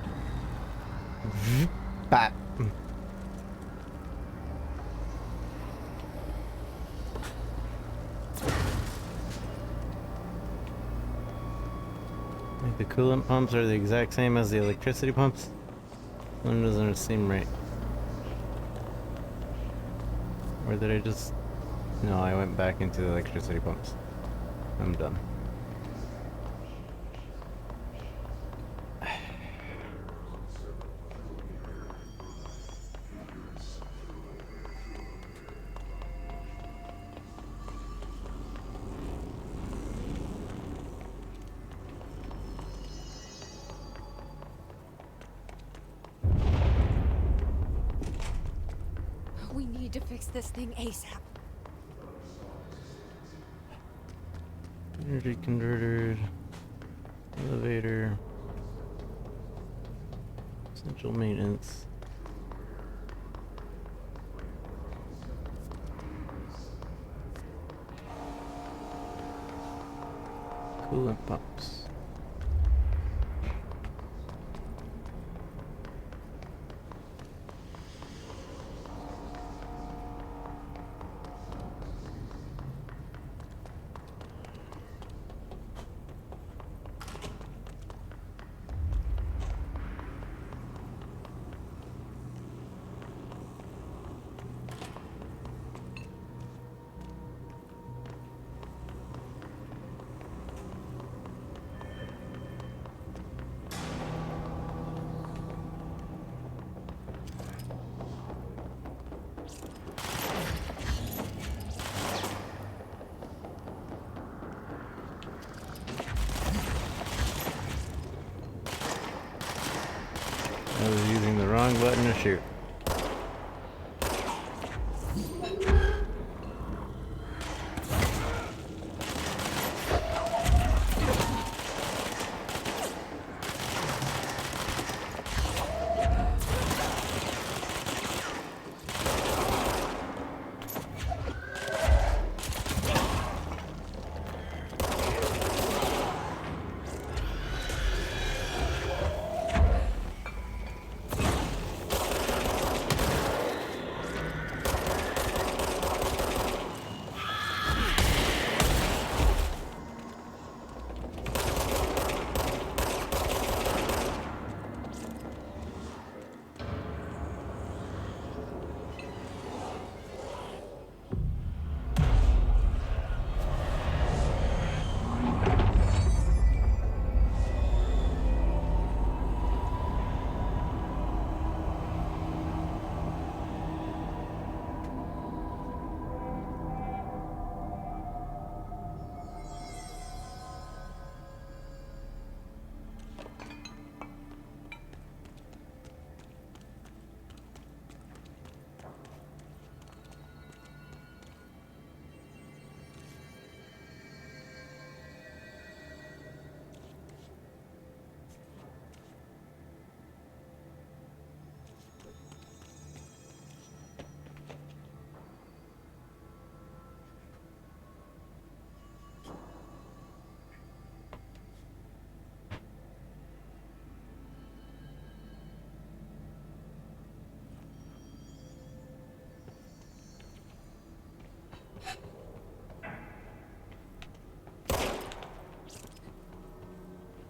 Bap. Like the coolant pumps are the exact same as the electricity pumps? One doesn't seem right. Or did I just... No, I went back into the electricity pumps. I'm done. We need to fix this thing ASAP. Energy converter, elevator, essential maintenance. Coolant pumps. I was using the wrong button to shoot.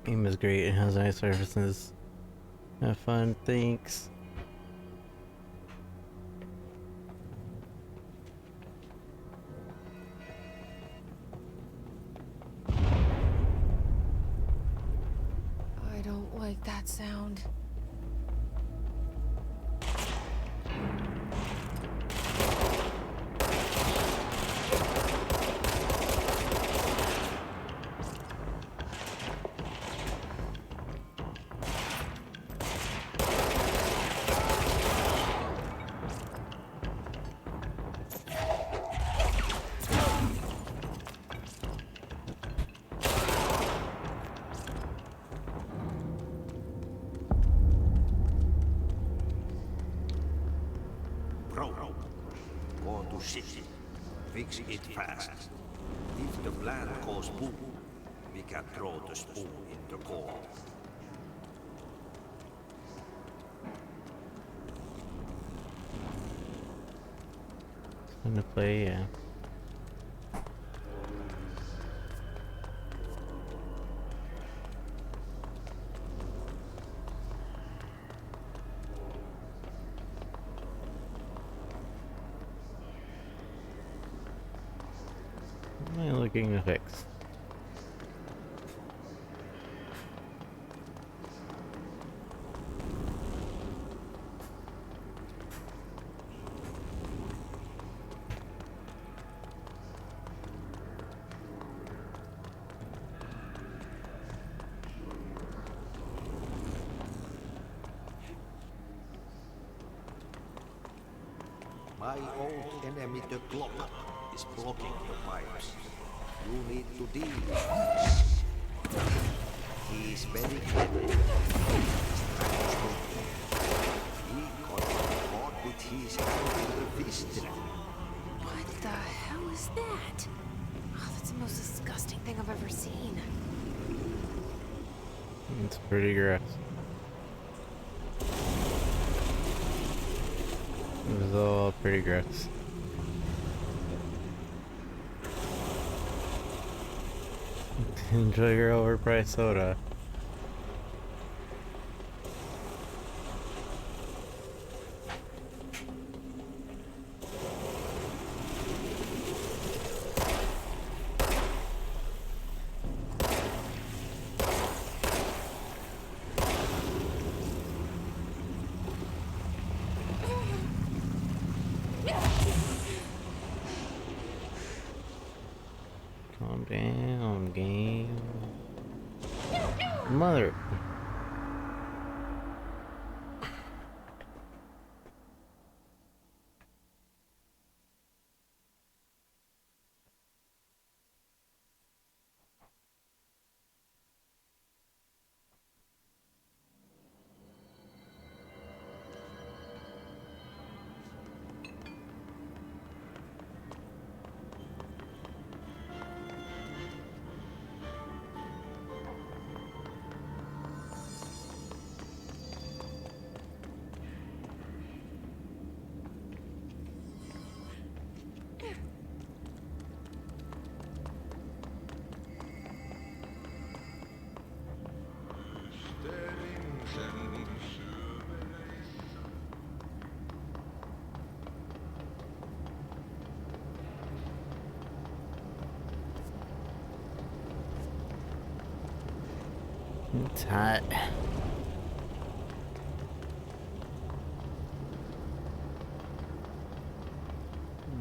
Game is great, it has nice surfaces. Have fun, thanks. I don't like that sound. Go to city. Fix it fast. If the plant goes boom, we can throw the spoon in the goal. Fun to play, yeah. What am I looking to fix? My old enemy, the clock, is blocking the pipes. You need to deal with this. He is very clever. He got caught with his hand in the fist. What the hell is that? Oh, that's the most disgusting thing I've ever seen. It's pretty gross. It was all pretty gross. Enjoy your overpriced soda. Calm down, game. Mother. It's hot.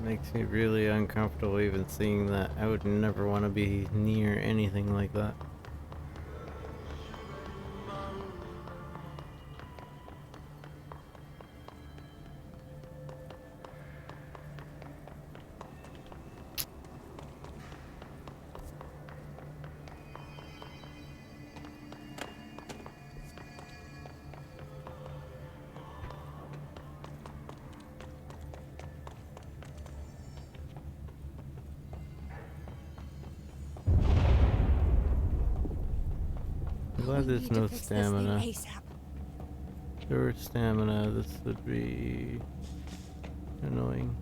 Makes me really uncomfortable even seeing that. I would never want to be near anything like that. I'm glad there's no stamina. If there were stamina, this would be annoying.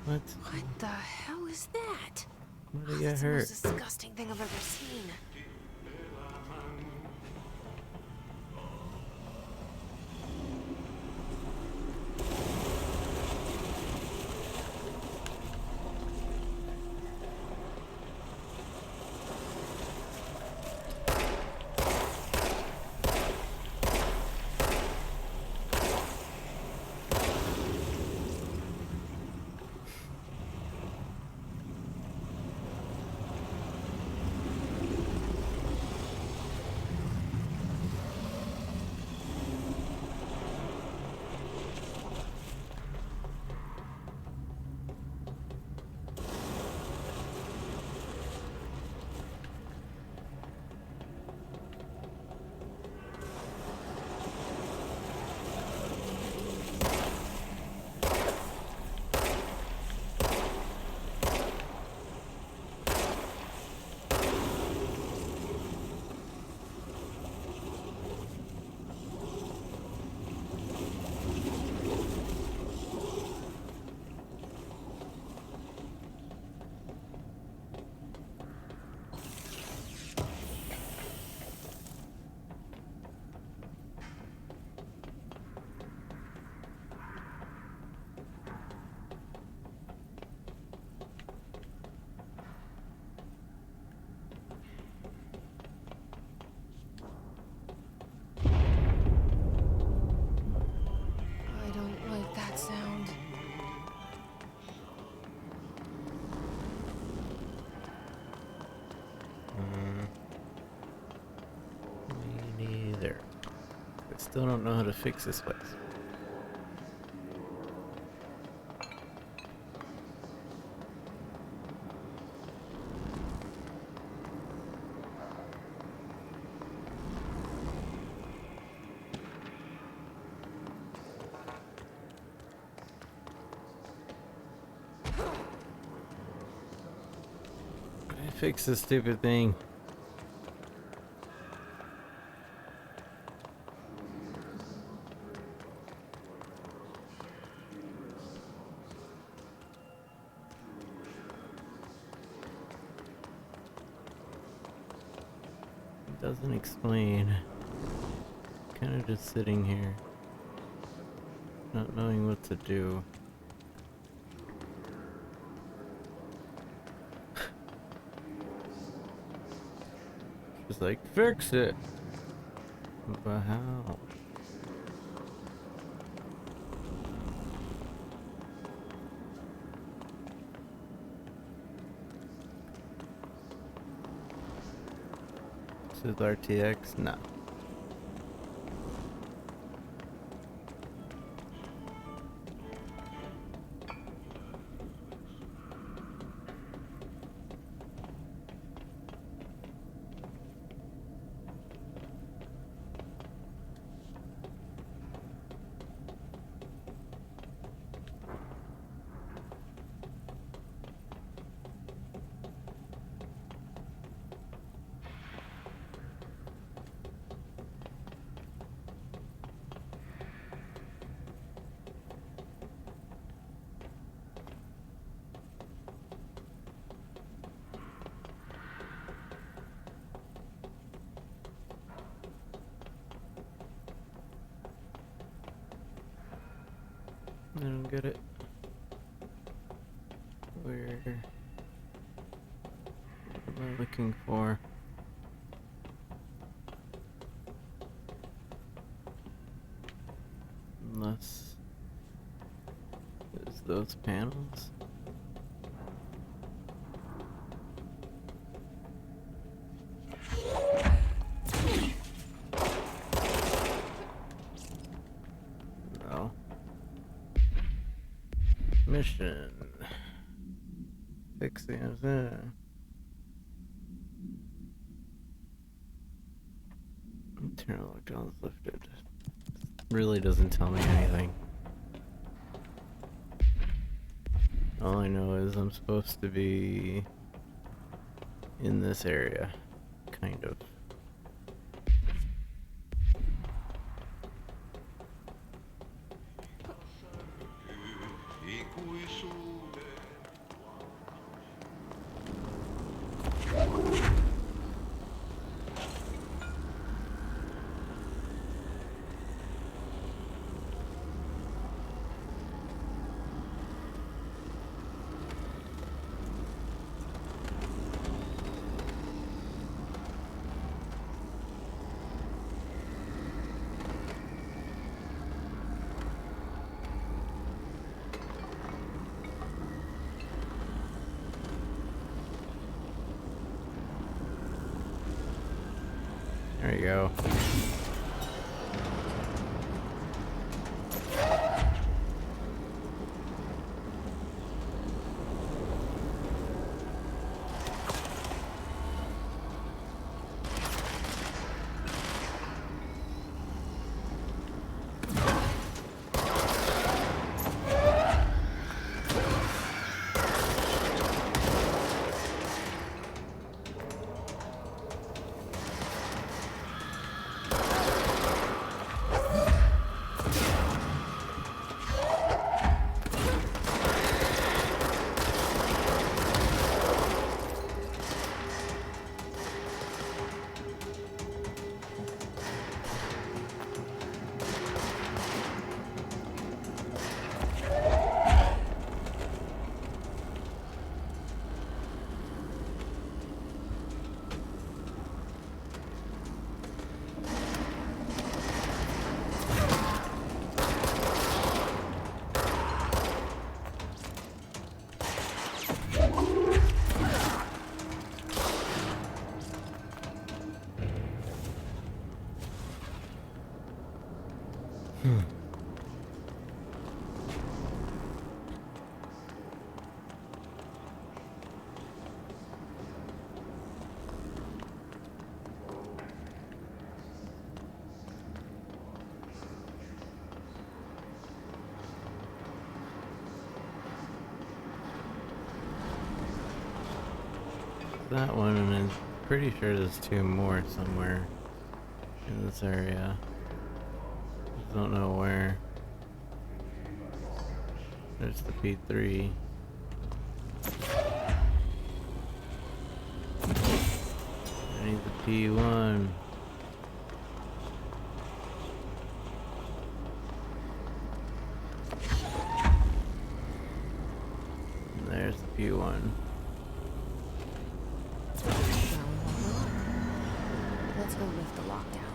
What? What the hell is that? Why did I Oh, get that's the hurt? most disgusting thing I've ever seen. Still don't know how to fix this place. Fix this stupid thing. It doesn't explain. Kind of just sitting here, not knowing what to do. It's like, fix it. But how? This is RTX? No. I don't get it. Where am I looking for? Unless it's those panels. No. Mission. Fix the internal electrons lifted. Really doesn't tell me anything. All I know is I'm supposed to be in this area, kind of. There you go. that one, and I'm pretty sure there's 2 more somewhere in this area. Just don't know where. There's the P3. I need the P1. And there's the P1. Let's go lift the lockdown.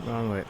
Wrong way.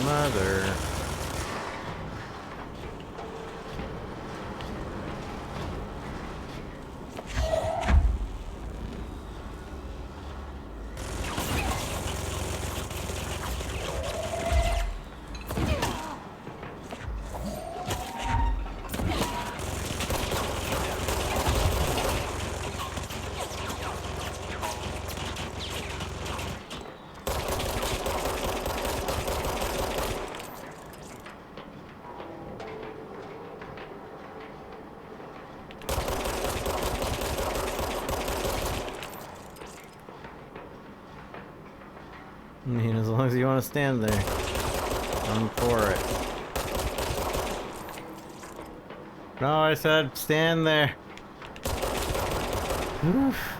Mother. I mean, as long as you want to stand there, I'm for it. No, I said stand there. Oof.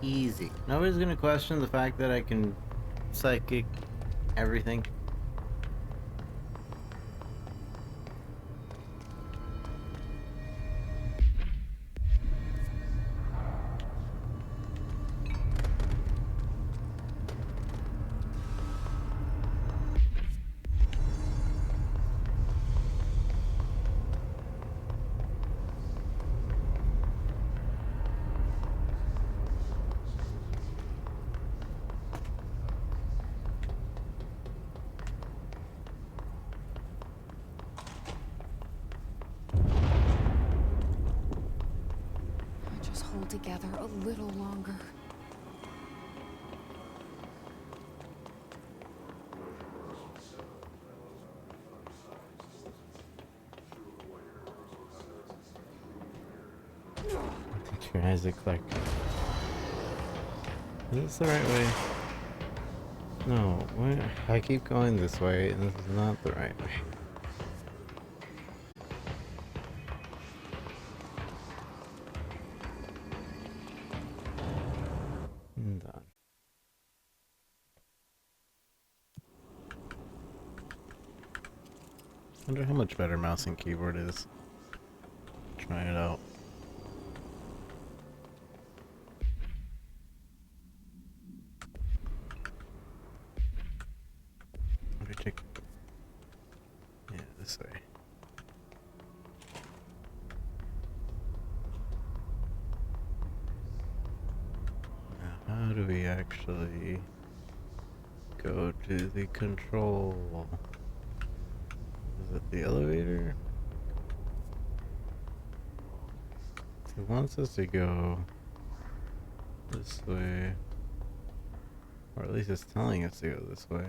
Easy. Nobody's gonna question the fact that I can psychic everything. Just hold together a little longer. Get your Isaac Clarke. Is this the right way? No, I keep going this way, and this is not the right way. I'm done. Wonder how much better mouse and keyboard is. Try it out. Let me check. Yeah, this way. Now, how do we actually go to the control? Is it the elevator? It wants us to go this way. Or at least it's telling us to go this way.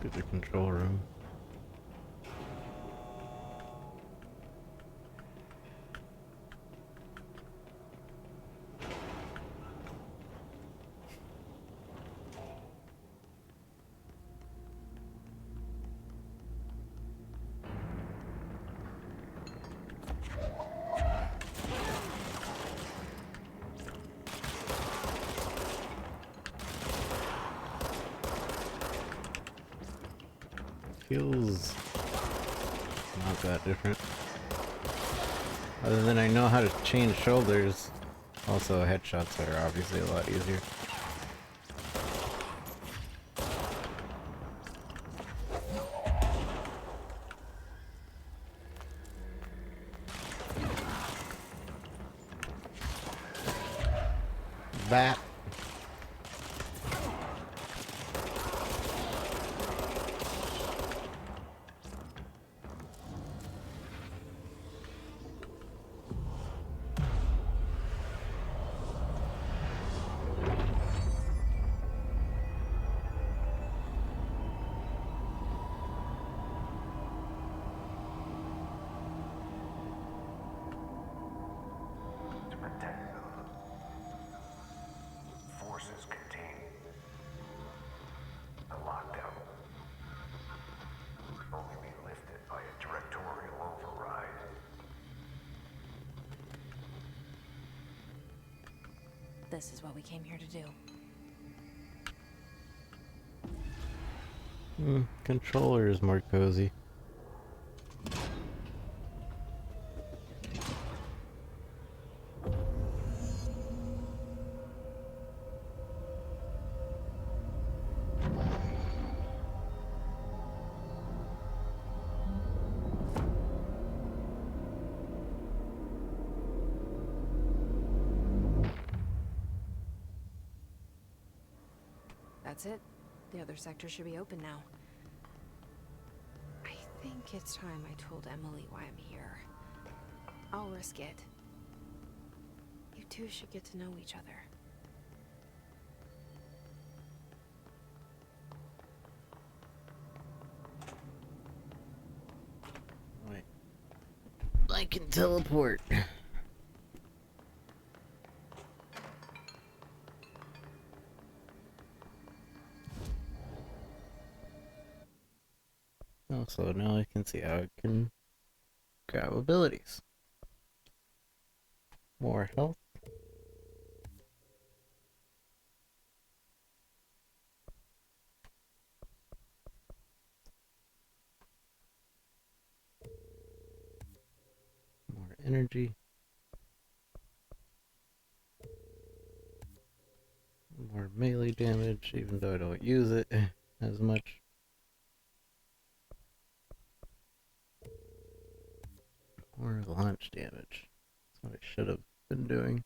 To the control room. Feels not that different. Other than I know how to change shoulders. Also, headshots are obviously a lot easier. That. Forces contain the lockdown would only be lifted by a directorial override. This is what we came here to do. Controller is more cozy. That's it. The other sector should be open now. I think it's time I told Emily why I'm here. I'll risk it. You two should get to know each other. Wait. I can teleport. Oh, so now I can see how I can grab abilities. More health. More energy. More melee damage, even though I don't use it as much. More launch damage. That's what I should have been doing.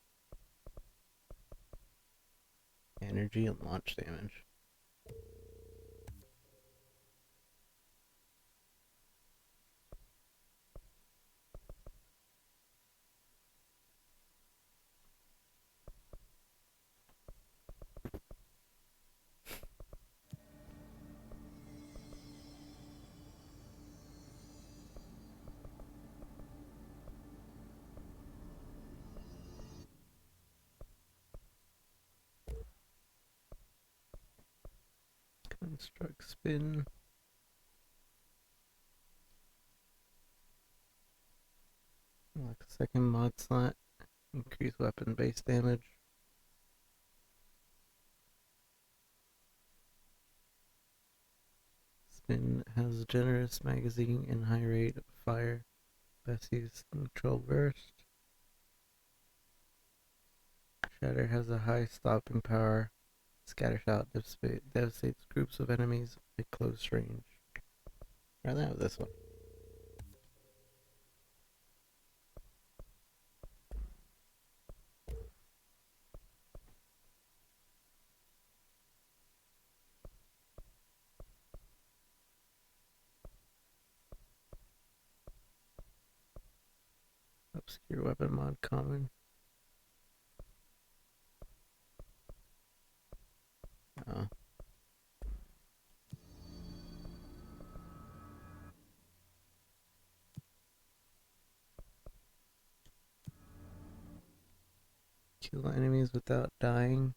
Energy and launch damage. Construct spin. Like a second mod slot. Increase weapon base damage. Spin has a generous magazine and high rate of fire. Best used neutral burst. Shatter has a high stopping power. Scattershot devastates groups of enemies at close range. Rather have this one. Obscure weapon mod common. Kill enemies without dying.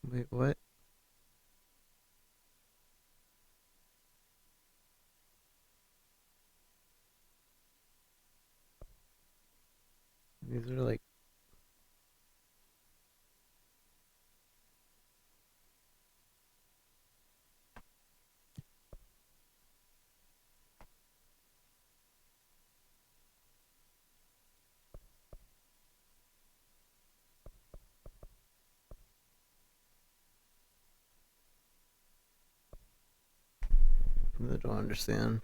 Wait, what? These are like... I don't understand.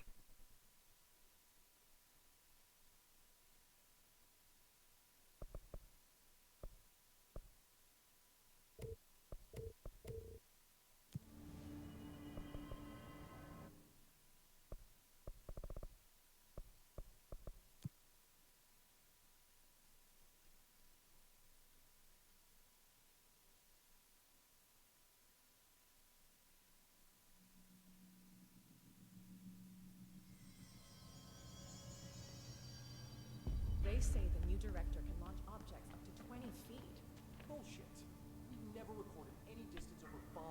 They say the new director can launch objects up to 20 feet. Bullshit. We've never recorded any distance over 5.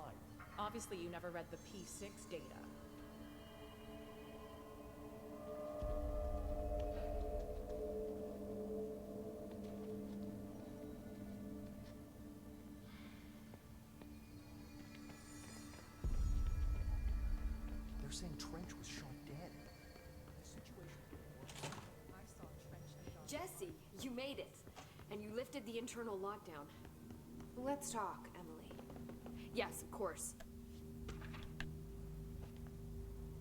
Obviously, you never read the P6 data. They're saying Trench was shot dead. The situation. I saw Trench. Jesse, you made it. And you lifted the internal lockdown. Let's talk, Emily. Yes, of course.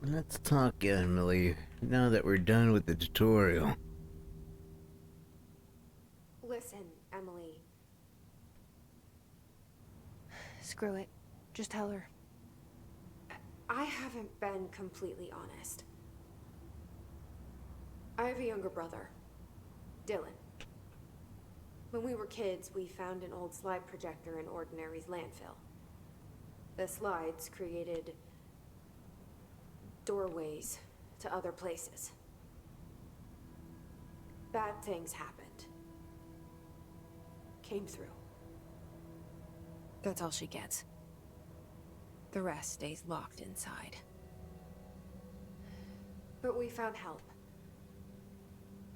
Let's talk, Emily, now that we're done with the tutorial. Listen, Emily. Screw it. Just tell her. I haven't been completely honest. I have a younger brother, Dylan. When we were kids, we found an old slide projector in Ordinary's landfill. The slides created doorways to other places. Bad things happened. Came through. That's all she gets. The rest stays locked inside. But we found help.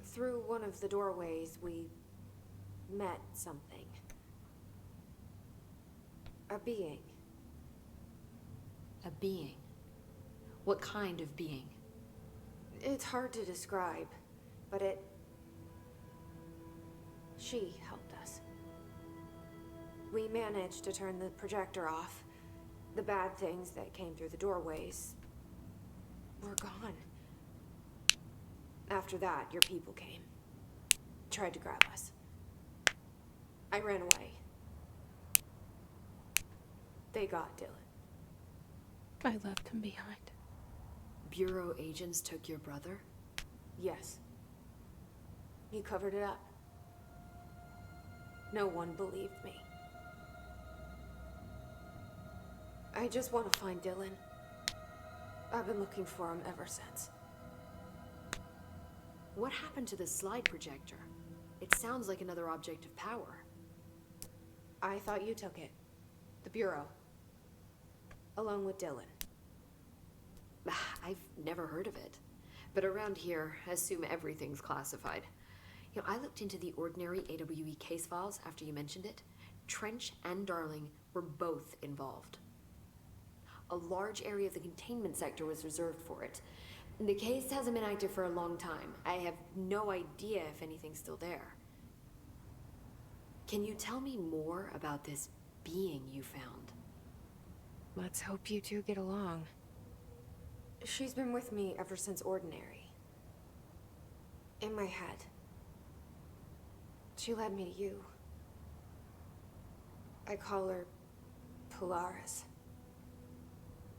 Through one of the doorways, we met something. A being. A being? What kind of being? It's hard to describe, but she helped us. We managed to turn the projector off. The bad things that came through the doorways were gone. After that, your people came. Tried to grab us. I ran away. They got Dylan. I left him behind. Bureau agents took your brother? Yes. You covered it up. No one believed me. I just want to find Dylan. I've been looking for him ever since. What happened to the slide projector? It sounds like another object of power. I thought you took it. The Bureau. Along with Dylan. I've never heard of it. But around here, I assume everything's classified. You know, I looked into the ordinary AWE case files after you mentioned it. Trench and Darling were both involved. A large area of the containment sector was reserved for it. The case hasn't been active for a long time. I have no idea if anything's still there. Can you tell me more about this being you found? Let's hope you two get along. She's been with me ever since Ordinary. In my head. She led me to you. I call her Polaris.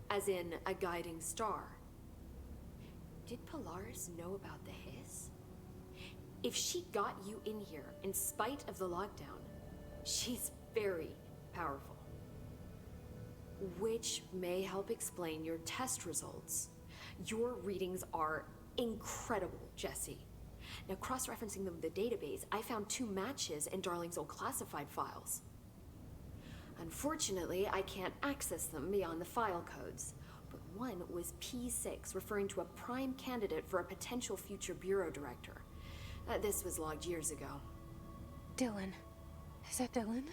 As in a guiding star. Did Polaris know about the hiss? If she got you in here in spite of the lockdown, she's very powerful. Which may help explain your test results. Your readings are incredible, Jesse. Now, cross-referencing them with the database, I found 2 matches in Darling's old classified files. Unfortunately, I can't access them beyond the file codes. But one was P6, referring to a prime candidate for a potential future bureau director. This was logged years ago. Dylan. Is that Dylan?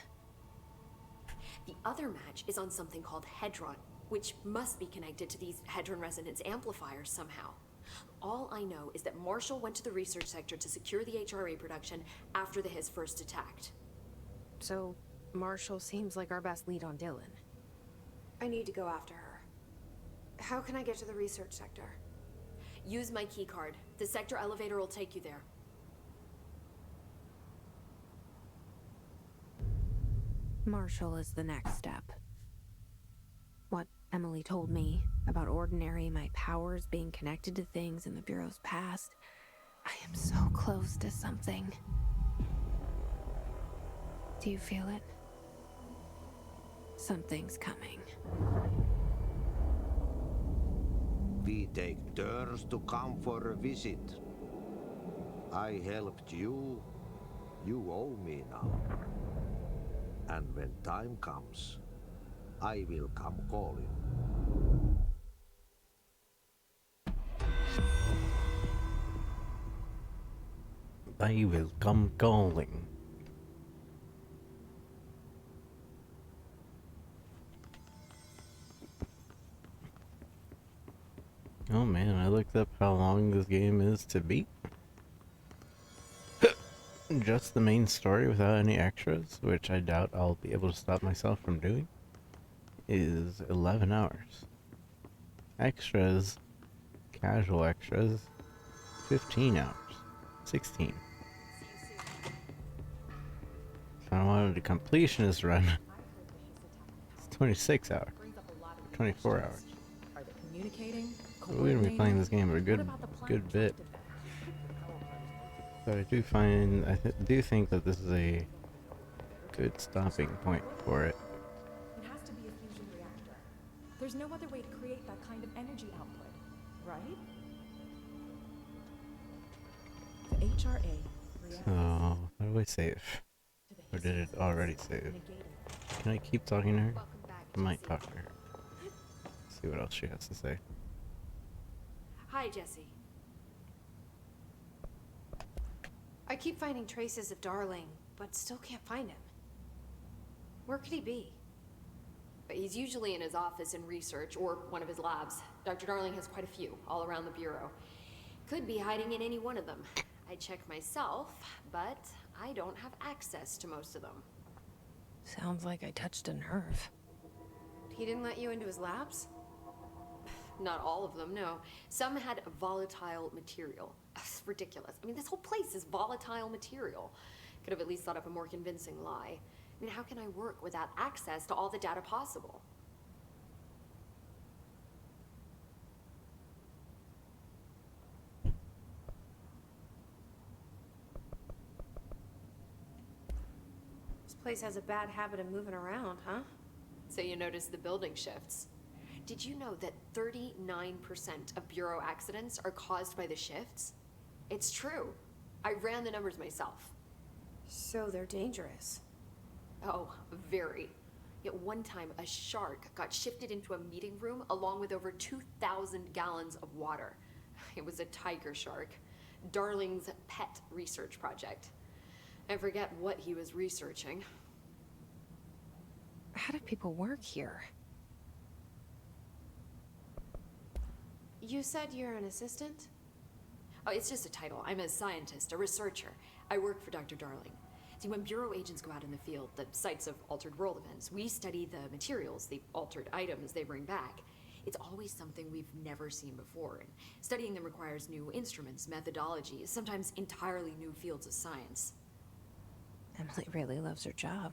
The other match is on something called Hedron, which must be connected to these Hedron resonance amplifiers somehow. All I know is that Marshall went to the research sector to secure the HRA production after the hiss first attacked. So, Marshall seems like our best lead on Dylan. I need to go after her. How can I get to the research sector? Use my keycard. The sector elevator will take you there. Marshall is the next step. What Emily told me about Ordinary, my powers being connected to things in the Bureau's past. I am so close to something. Do you feel it? Something's coming. We take turns to come for a visit. I helped you. You owe me now. And when time comes, I will come calling. I will come calling. Oh man, I looked up how long this game is to beat. Just the main story without any extras, which I doubt I'll be able to stop myself from doing, is 11 hours. Extras, casual extras, 15 hours, 16. If I wanted a completionist run, it's 26 hours, 24 hours. Are they communicating? We're gonna be playing this game for a good bit. But I do find, do think that this is a good stopping point for it. It has to be a fusion reactor. There's no other way to create that kind of energy output, right? The HRA reactor. So, how do I save? Or did it already save? Can I keep talking to her? I might talk to her. Let's see what else she has to say. Hi, Jesse. I keep finding traces of Darling, but still can't find him. Where could he be? But he's usually in his office in research or one of his labs. Dr. Darling has quite a few all around the Bureau. Could be hiding in any one of them. I check myself, but I don't have access to most of them. Sounds like I touched a nerve. He didn't let you into his labs? Not all of them, no. Some had volatile material. It's ridiculous. I mean, this whole place is volatile material. Could have at least thought up a more convincing lie. I mean, how can I work without access to all the data possible? This place has a bad habit of moving around, huh? So you notice the building shifts. Did you know that 39% of Bureau accidents are caused by the shifts? It's true. I ran the numbers myself. So they're dangerous. Oh, very. Yet one time, a shark got shifted into a meeting room along with over 2,000 gallons of water. It was a tiger shark. Darling's pet research project. I forget what he was researching. How do people work here? You said you're an assistant? Oh, it's just a title. I'm a scientist, a researcher. I work for Dr. Darling. See, when Bureau agents go out in the field, the sites of altered world events, we study the materials, the altered items they bring back. It's always something we've never seen before, and studying them requires new instruments, methodologies, sometimes entirely new fields of science. Emily really loves her job.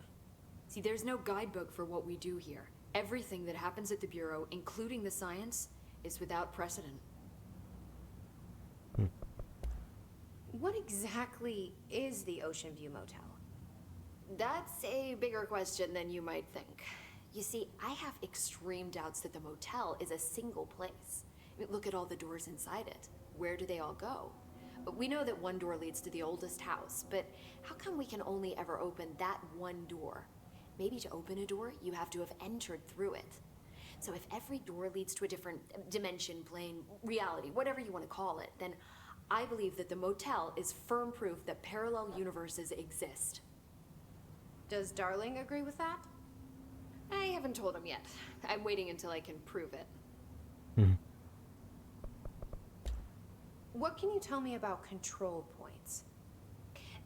See, there's no guidebook for what we do here. Everything that happens at the Bureau, including the science, is without precedent. What exactly is the Ocean View Motel? That's a bigger question than you might think. You see, I have extreme doubts that the motel is a single place. I mean, look at all the doors inside it. Where do they all go? We know that one door leads to the oldest house, but how come we can only ever open that one door? Maybe to open a door, you have to have entered through it. So if every door leads to a different dimension, plane, reality, whatever you want to call it, then I believe that the motel is firm proof that parallel universes exist. Does Darling agree with that? I haven't told him yet. I'm waiting until I can prove it. What can you tell me about control points?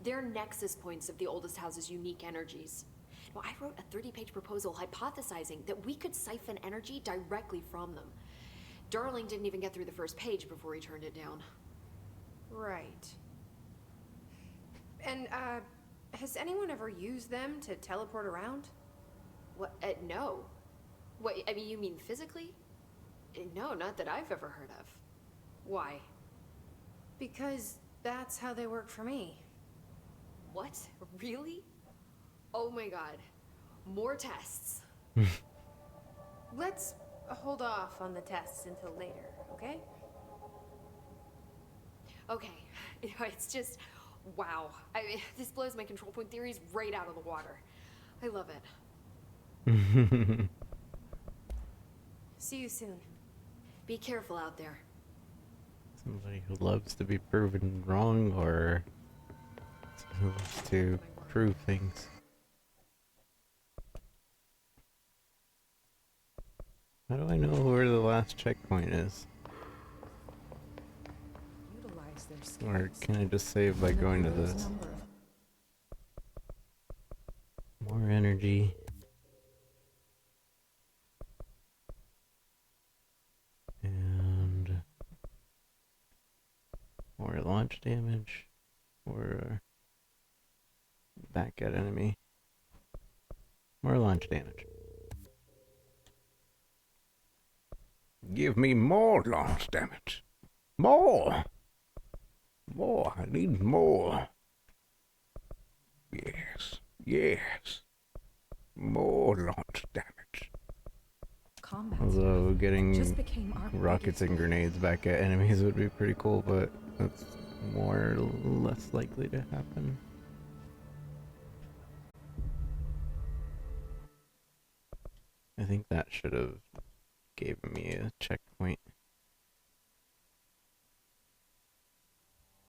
They're nexus points of the oldest house's unique energies. Now, I wrote a 30-page proposal hypothesizing that we could siphon energy directly from them. Darling didn't even get through the first page before he turned it down. Right. And, has anyone ever used them to teleport around? What? No. What, I mean, you mean physically? No, not that I've ever heard of. Why? Because that's how they work for me. What? Really? Oh my god. More tests. Let's hold off on the tests until later, okay? Okay. It's just, wow. I mean, this blows my control point theories right out of the water. I love it. See you soon. Be careful out there. Somebody who loves to be proven wrong, or who loves to prove things. How do I know where the last checkpoint is? Utilize their skills. Or can I just save by going to this? More energy. And more launch damage. Or back at enemy. More launch damage. Give me more launch damage. More! More, I need more. Yes, yes. More launch damage. Combat Although getting just became our rockets and grenades back at enemies would be pretty cool, but that's more or less likely to happen. I think that should have gave me a checkpoint.